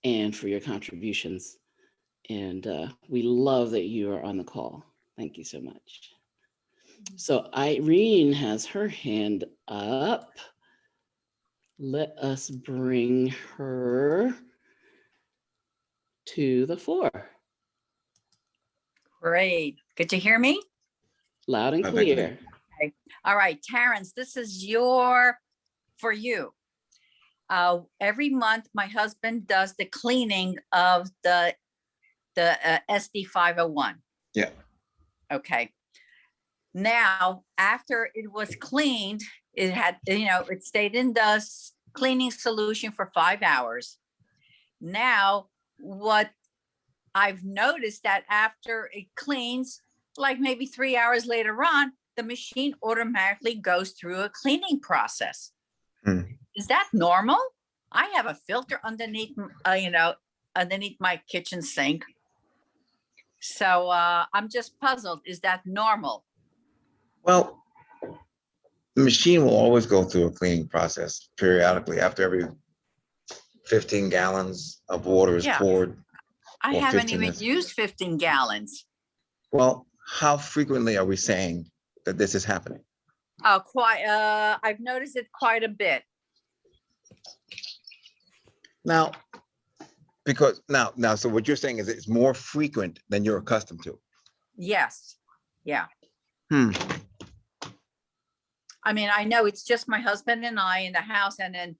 and for your contributions. And we love that you are on the call. Thank you so much. So Irene has her hand up. Let us bring her to the floor. Great. Good to hear me? Loud and Perfectly. clear. Okay. All right, Terrence, this is for you. Every month, my husband does the cleaning of the SD 501. Yeah. Okay. Now, after it was cleaned, it had, it stayed in the cleaning solution for 5 hours. Now, what I've noticed that after it cleans, like maybe 3 hours later on, the machine automatically goes through a cleaning process. Hmm. Is that normal? I have a filter underneath, underneath my kitchen sink. So I'm just puzzled. Is that normal? Well, the machine will always go through a cleaning process periodically after every 15 gallons of water is Yeah. poured. I Or haven't 15 even minutes. used 15 gallons. Well, how frequently are we saying that this is happening? I've noticed it quite a bit. Now, because now, so what you're saying is it's more frequent than you're accustomed to. Yes. Yeah. Hmm. I mean, I know it's just my husband and I in the house, and then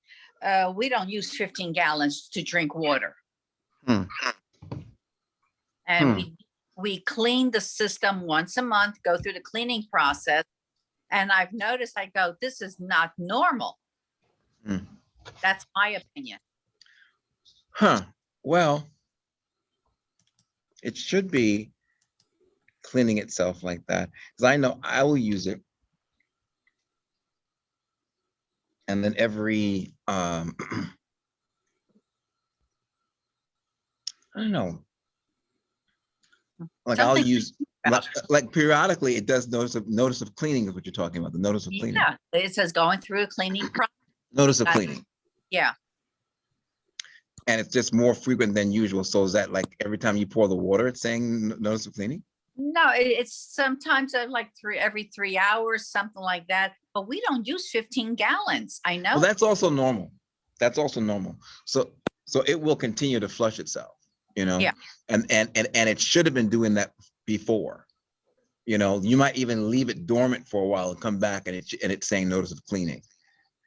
we don't use 15 gallons to drink water. Hmm. And we clean the system once a month, go through the cleaning process. And I've noticed, I go, this is not normal. Hmm. That's my opinion. Huh. Well, it should be cleaning itself like that. Because I know I will use it. And then every, I don't know. Like I'll Something use, about- like periodically it does notice of cleaning is what you're talking about, the notice of cleaning. Yeah, it says going through a cleaning process. Notice of cleaning. Yeah. And it's just more frequent than usual. So is that like every time you pour the water, it's saying notice of cleaning? No, it's sometimes like every 3 hours, something like that. But we don't use 15 gallons. I know. Well, that's also normal. That's also normal. So it will continue to flush itself, Yeah. and it should have been doing that before. You might even leave it dormant for a while and come back and it's saying notice of cleaning,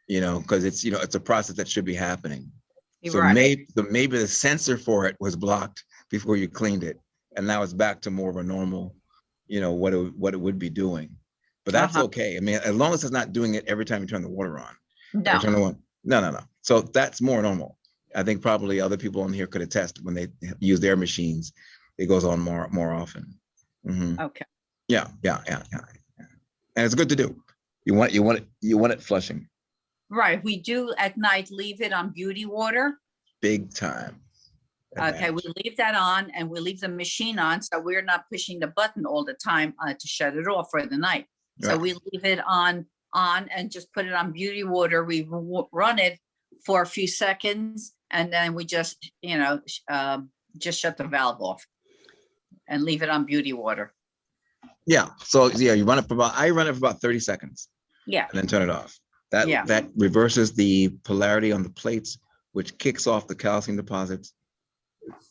because it's, it's a process that should be happening. So Right. maybe the sensor for it was blocked before you cleaned it. And now it's back to more of a normal, what it would be doing. But that's okay. I mean, as long as it's not doing it every time you turn the water on. No. Turn it on. No. So that's more normal. I think probably other people on here could attest when they use their machines, it goes on more often. Mm-hmm. Okay. Yeah. And it's good to do. You want it flushing. Right. We do at night leave it on beauty water. Big time. Okay, we leave that on and we leave the machine on, so we're not pushing the button all the time to shut it off for the night. So Right. we leave it on and just put it on beauty water. We run it for a few seconds and then we just, just shut the valve off and leave it on beauty water. Yeah. So yeah, you run it for about, I run it for about 30 seconds Yeah, and then turn it off. That Yeah. that reverses the polarity on the plates, which kicks off the calcium deposits.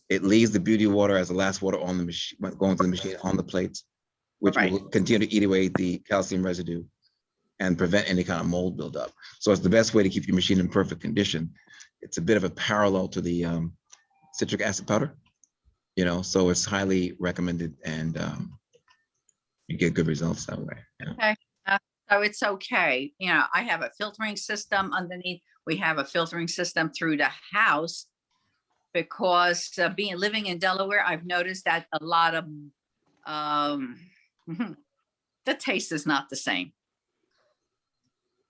It leaves the beauty water as the last water on the machine, going to the machine on the plates, which Right. will continue to eat away the calcium residue and prevent any kind of mold buildup. So it's the best way to keep your machine in perfect condition. It's a bit of a parallel to the citric acid powder, so it's highly recommended, and you get good results that way. Yeah. okay. So it's okay. I have a filtering system underneath. We have a filtering system through the house because living in Delaware, I've noticed that a lot of the taste is not the same.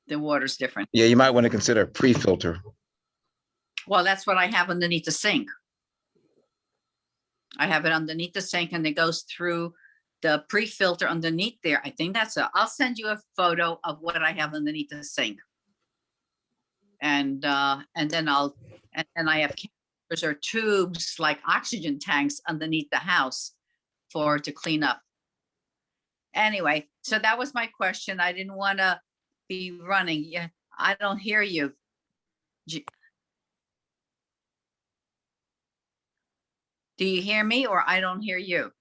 The water's different. Yeah, you might want to consider a pre-filter. Well, that's what I have underneath the sink. I have it underneath the sink and it goes through the pre-filter underneath there. I think I'll send you a photo of what I have underneath the sink. And then I have canisters or tubes like oxygen tanks underneath the house to clean up. Anyway, so that was my question. I didn't want to be running. Yeah, I don't hear you. Do you hear me or I don't hear you?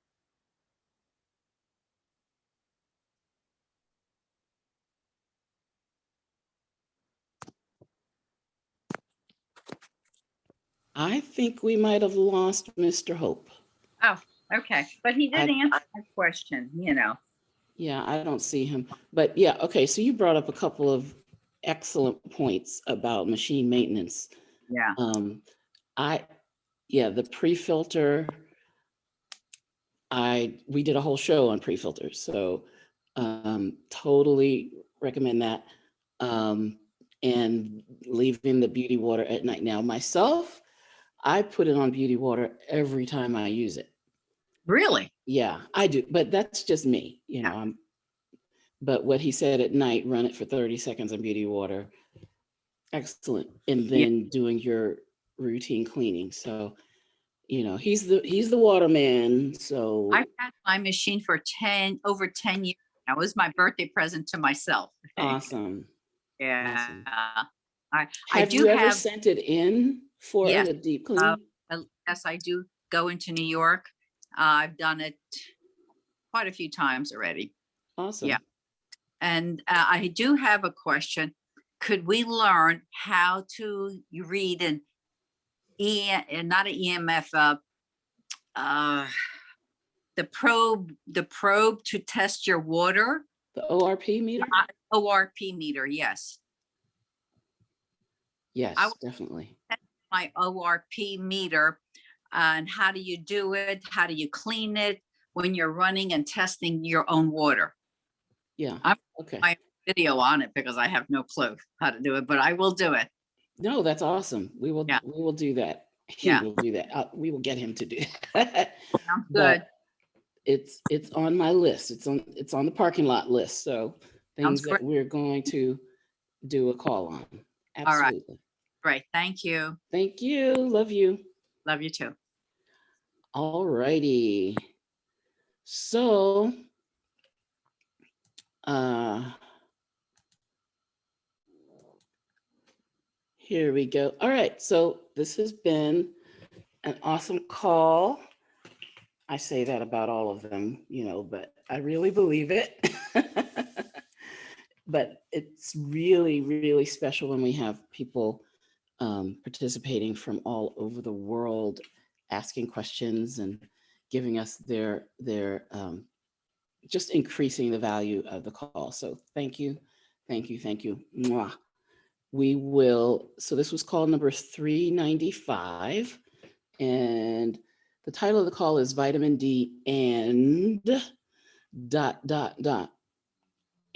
I think we might have lost Mr. Hope. Oh, okay. But he did answer my question, Yeah, I don't see him. But yeah, okay. So you brought up a couple of excellent points about machine maintenance. Yeah. The pre-filter, we did a whole show on pre-filters. So totally recommend that. And leaving the beauty water at night. Now, myself, I put it on beauty water every time I use it. Really? Yeah, I do. But that's just me, but what he said at night, run it for 30 seconds on beauty water. Excellent. And then doing your routine cleaning. So, he's the water man. So I've had my machine for over 10 years. That was my birthday present to myself. awesome. Yeah. Awesome. I do ever sent it in for Yes. a deep clean? Yes, I do go into New York. I've done it quite a few times already. Awesome. Yeah. And I do have a question. Could we learn how to read not an EMF, the probe to test your water? The ORP meter? ORP meter, yes. Yes, definitely. My ORP meter. And how do you do it? How do you clean it when you're running and testing your own water? Yeah. Okay. I have a video on it because I have no clue how to do it, but I will do it. No, that's awesome. We will. Yeah. We will do that. He will do that. We will get him to do that. Sounds good. It's on my list. It's on the parking lot list. So things that we're going to do a call on. Absolutely. All right. Great. Thank you. Thank you. Love you. Love you too. All righty. So here we go. All right. So this has been an awesome call. I say that about all of them, but I really believe it. But it's really, really special when we have people participating from all over the world, asking questions and giving us their just increasing the value of the call. So thank you. Mwah. We will, so this was call number 395. And the title of the call is Vitamin D and ...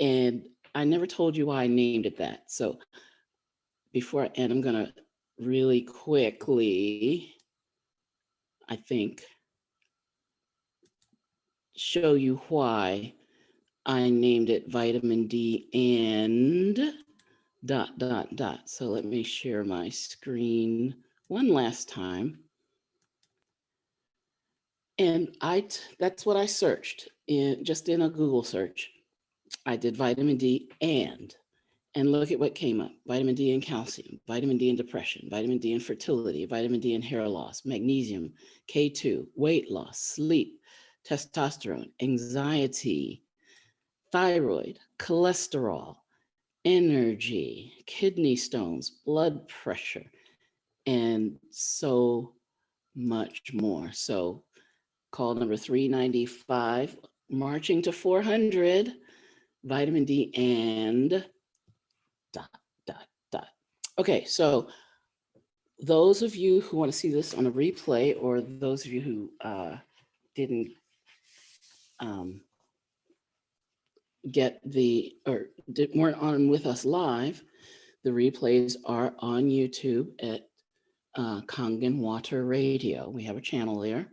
And I never told you why I named it that. So before I end, I'm going to really quickly, I think, show you why I named it Vitamin D and ... So let me share my screen one last time. And that's what I searched just in a Google search. I did vitamin D and look at what came up. Vitamin D and calcium, vitamin D and depression, vitamin D and fertility, vitamin D and hair loss, magnesium, K2, weight loss, sleep, testosterone, anxiety, thyroid, cholesterol, energy, kidney stones, blood pressure, and so much more. So call number 395, marching to 400, vitamin D and ... Okay, so those of you who want to see this on a replay, or those of you who didn't get weren't on with us live, the replays are on YouTube at Kangen Water Radio. We have a channel there.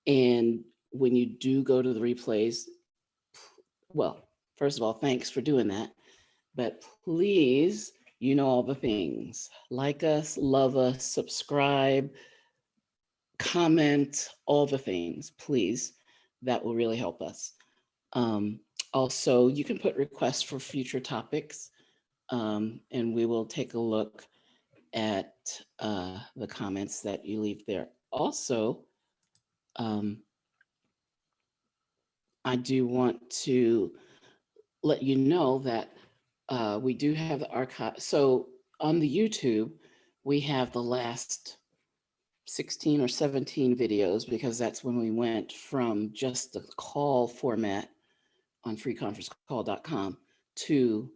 And when you do go to the replays, well, first of all, thanks for doing that. But please, you know all the things. Like us, love us, subscribe, comment, all the things, please. That will really help us. Also, you can put requests for future topics, and we will take a look at the comments that you leave there. Also, I do want to let you know that we do have the archive. So on the YouTube, we have the last 16 or 17 videos, because that's when we went from just the call format on freeconferencecall.com to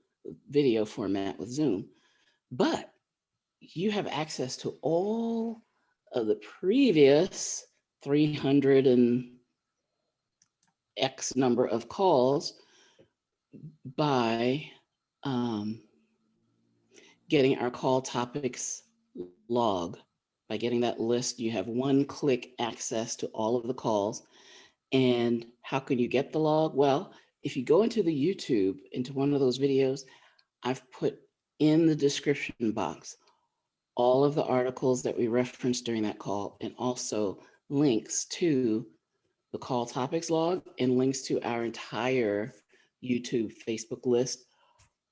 video format with Zoom. But you have access to all of the previous 300 and X number of calls by getting our call topics log. By getting that list, you have one-click access to all of the calls. And how can you get the log? Well, if you go into the YouTube, into one of those videos, I've put in the description box all of the articles that we referenced during that call, and also links to the call topics log and links to our entire YouTube Facebook list.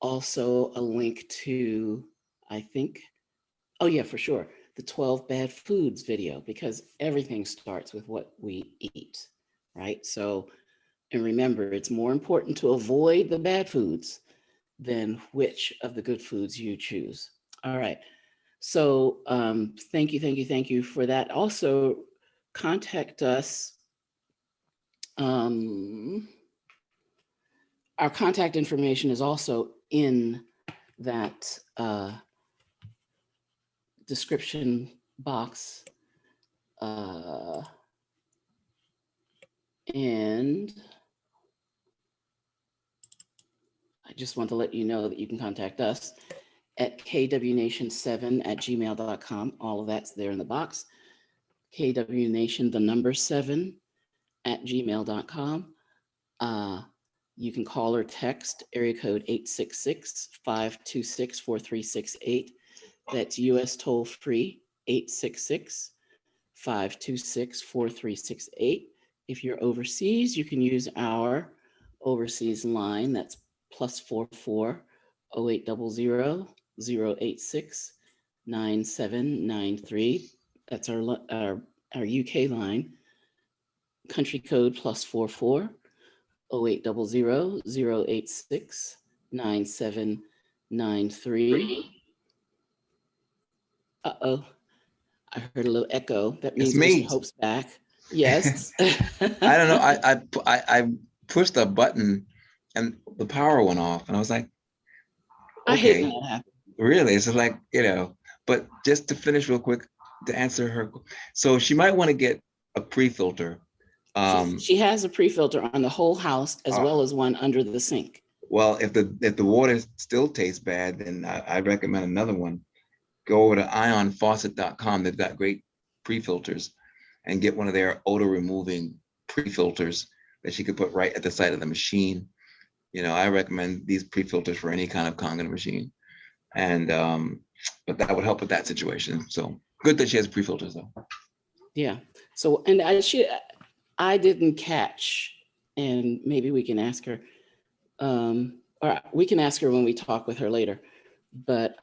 Also a link to, I think, oh yeah, for sure, the 12 bad foods video, because everything starts with what we eat, right? So, and remember, it's more important to avoid the bad foods than which of the good foods you choose. All right. So thank you for that. Also, contact us. Our contact information is also in that description box. And I just want to let you know that you can contact us at kwnation7@gmail.com. All of that's there in the box. kwnation, the number 7@gmail.com. You can call or text area code 866-526-4368. That's US toll free, 866-526-4368. If you're overseas, you can use our overseas line. That's +44 0800 086 9793. That's our UK line. Country code +44 0800 086 9793. Uh-oh, I heard a little echo. That means me. Mr. Hope's back. Yes. I don't know. I pushed a button and the power went off, and I was like, I hate okay, when that happens. really? It's like, but just to finish real quick, to answer her. So she might want to get a pre-filter. She has a pre-filter on the whole house, as well as one under the sink. Well, if the water still tastes bad, then I recommend another one. Go over to ionfaucet.com. They've got great pre-filters, and get one of their odor removing pre-filters that she could put right at the side of the machine. I recommend these pre-filters for any kind of Kangen machine. And but that would help with that situation. So good that she has pre-filters though. Yeah. So, and I didn't catch, and maybe we can ask her, or we can ask her when we talk with her later, but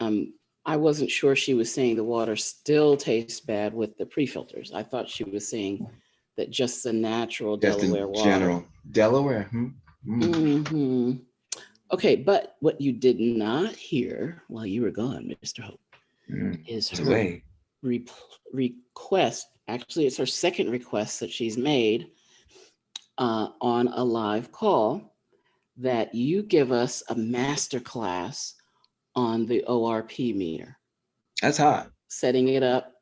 I wasn't sure she was saying the water still tastes bad with the pre-filters. I thought she was saying that just the natural Just Delaware in water. general. Delaware. Hmm. Okay, but what you did not hear while you were gone, Mr. Hope, is It's her away. request. Actually, it's her second request that she's made on a live call, that you give us a master class on the ORP meter, That's hot. setting it up,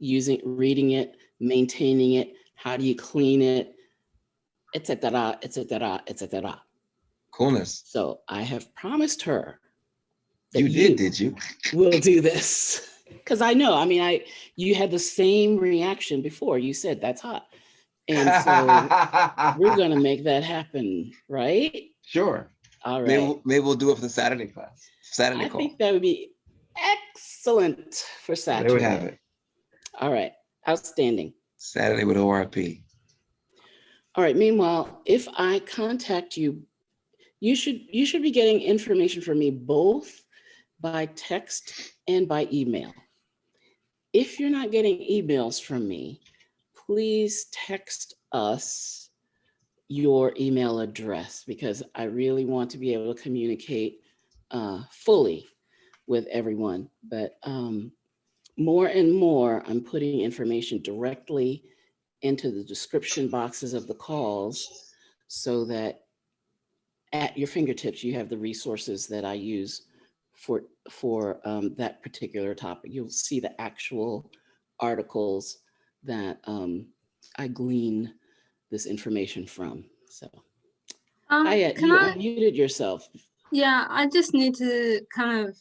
reading it, maintaining it, how do you clean it, etc., etc., etc. Coolness. So I have promised her that You did you? will do this, because I know. I mean, you had the same reaction before. You said that's hot, and so we're gonna make that happen, right? Sure. All right. Maybe we'll do it for the Saturday class. Saturday I call. think that would be excellent for There we have Saturday. it. All right. Outstanding. Saturday with ORP. All right. Meanwhile, if I contact you, you should be getting information from me both by text and by email. If you're not getting emails from me, please text us your email address, because I really want to be able to communicate fully with everyone. But more and more, I'm putting information directly into the description boxes of the calls, so that at your fingertips, you have the resources that I use for that particular topic. You'll see the actual articles that I glean this information from. So, Hayat, Can you I? unmuted yourself. Yeah, I just need to kind of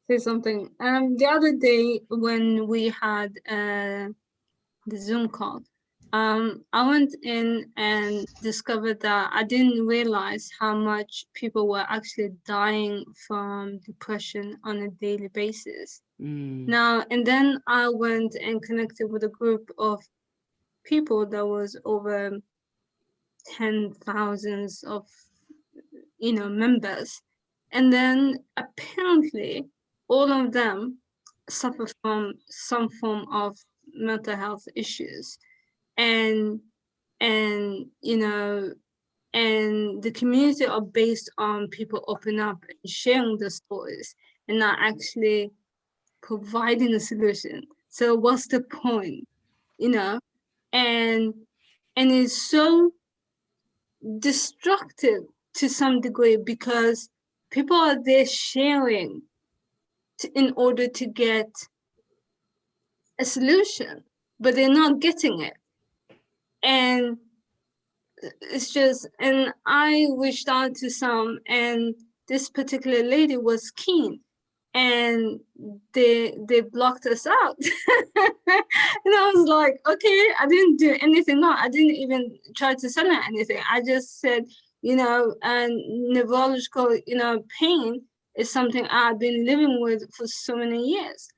say something. The other day when we had the Zoom call, I went in and discovered that I didn't realize how much people were actually dying from depression on a daily basis. Now, and then I went and connected with a group of people that was over 10,000 of, members. And then apparently all of them suffer from some form of mental health issues. And and the community are based on people open up and sharing the stories and not actually providing a solution. So what's the point? And it's so destructive to some degree, because people are there sharing in order to get a solution, but they're not getting it. And it's just, and I reached out to some, and this particular lady was keen, and they blocked us out. And I was like, okay, I didn't do anything wrong. I didn't even try to sell her anything. I just said, and neurological, pain is something I've been living with for so many years,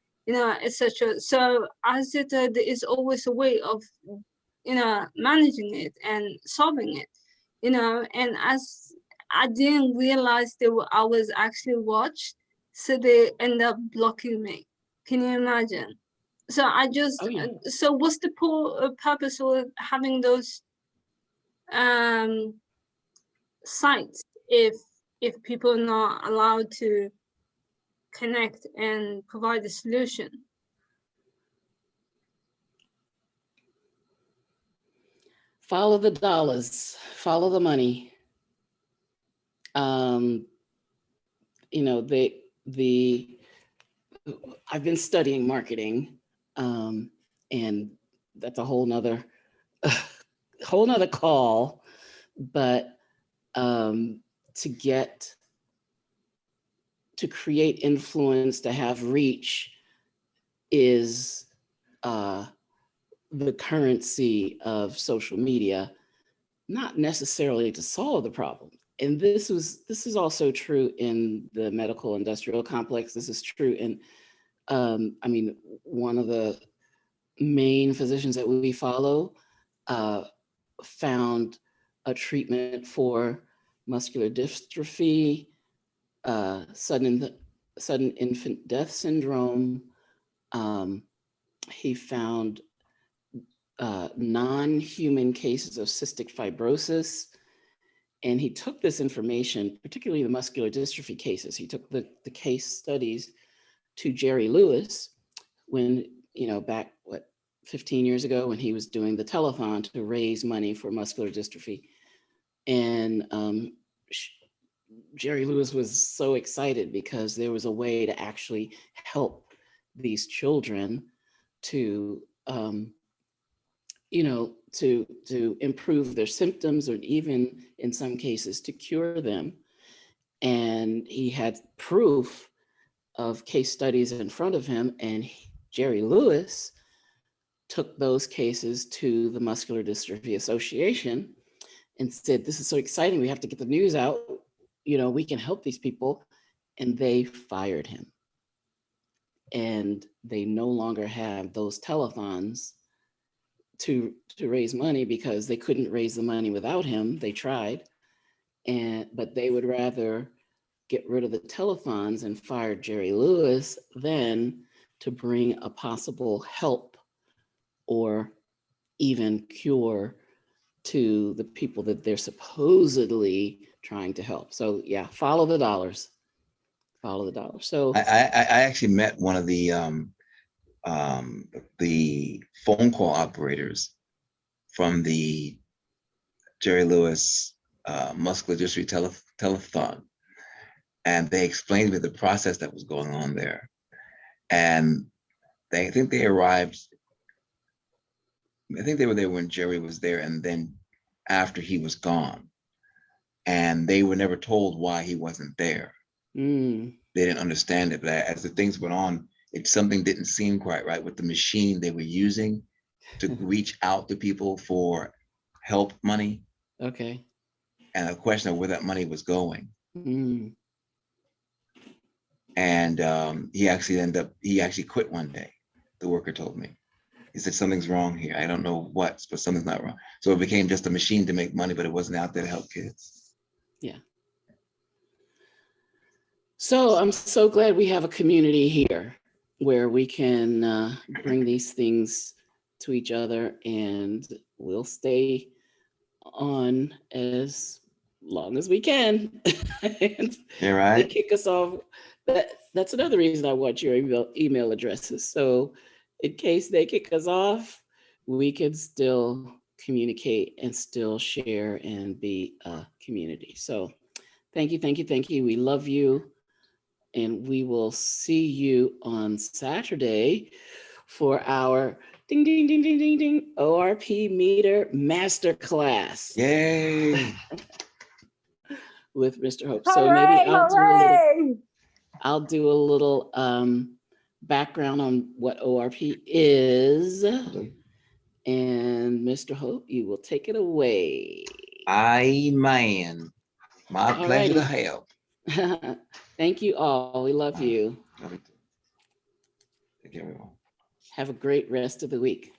etc. So I said there is always a way of managing it and solving it, and as I didn't realize I was actually watched, so they end up blocking me. Can you imagine? So I just, Oh, yeah. so what's the purpose of having those sites if people are not allowed to connect and provide a solution? Follow the dollars, follow the money. I've been studying marketing, and that's a whole nother call. But to create influence, to have reach, is the currency of social media, not necessarily to solve the problem. And this is also true in the medical industrial complex. This is true in, one of the main physicians that we follow, found a treatment for muscular dystrophy, sudden infant death syndrome. He found non-human cases of cystic fibrosis. And he took this information, particularly the muscular dystrophy cases, he took the case studies to Jerry Lewis when, back, 15 years ago, when he was doing the telethon to raise money for muscular dystrophy. And Jerry Lewis was so excited because there was a way to actually help these children to, to improve their symptoms, or even in some cases to cure them. And he had proof of case studies in front of him, and Jerry Lewis took those cases to the Muscular Dystrophy Association and said, "This is so exciting, we have to get the news out, we can help these people." And they fired him. And they no longer have those telethons to raise money, because they couldn't raise the money without him. They tried, but they would rather get rid of the telethons and fire Jerry Lewis than to bring a possible help or even cure to the people that they're supposedly trying to help. So yeah, follow the dollars. Follow the dollars. So I actually met one of the phone call operators from the Jerry Lewis muscular dystrophy telethon, and they explained to me the process that was going on there. And I think they arrived, I think they were there when Jerry was there, and then after he was gone. And they were never told why he wasn't there. They didn't understand it, but as the things went on, something didn't seem quite right with the machine they were using to reach out to people for help money. okay. And a question of where that money was going. And he actually quit one day. The worker told me. He said, "Something's wrong here. I don't know what, but something's not wrong." So it became just a machine to make money, but it wasn't out there to help kids. Yeah. So I'm so glad we have a community here where we can bring these things to each other, and we'll stay on as long as we can. And Yeah, they right. kick us off. That's another reason I want your email addresses. So in case they kick us off, we can still communicate and still share and be a community. So thank you, thank you, thank you. We love you. And we will see you on Saturday for our ding, ding, ding, ding, ding, ding, ORP meter masterclass. Yay. With Mr. Hope. So maybe I'll do a little background on what ORP is. And Mr. Hope, you will take it away. Aye, man. My pleasure to help. Thank you all. We love you. Take care, everyone. Have a great rest of the week.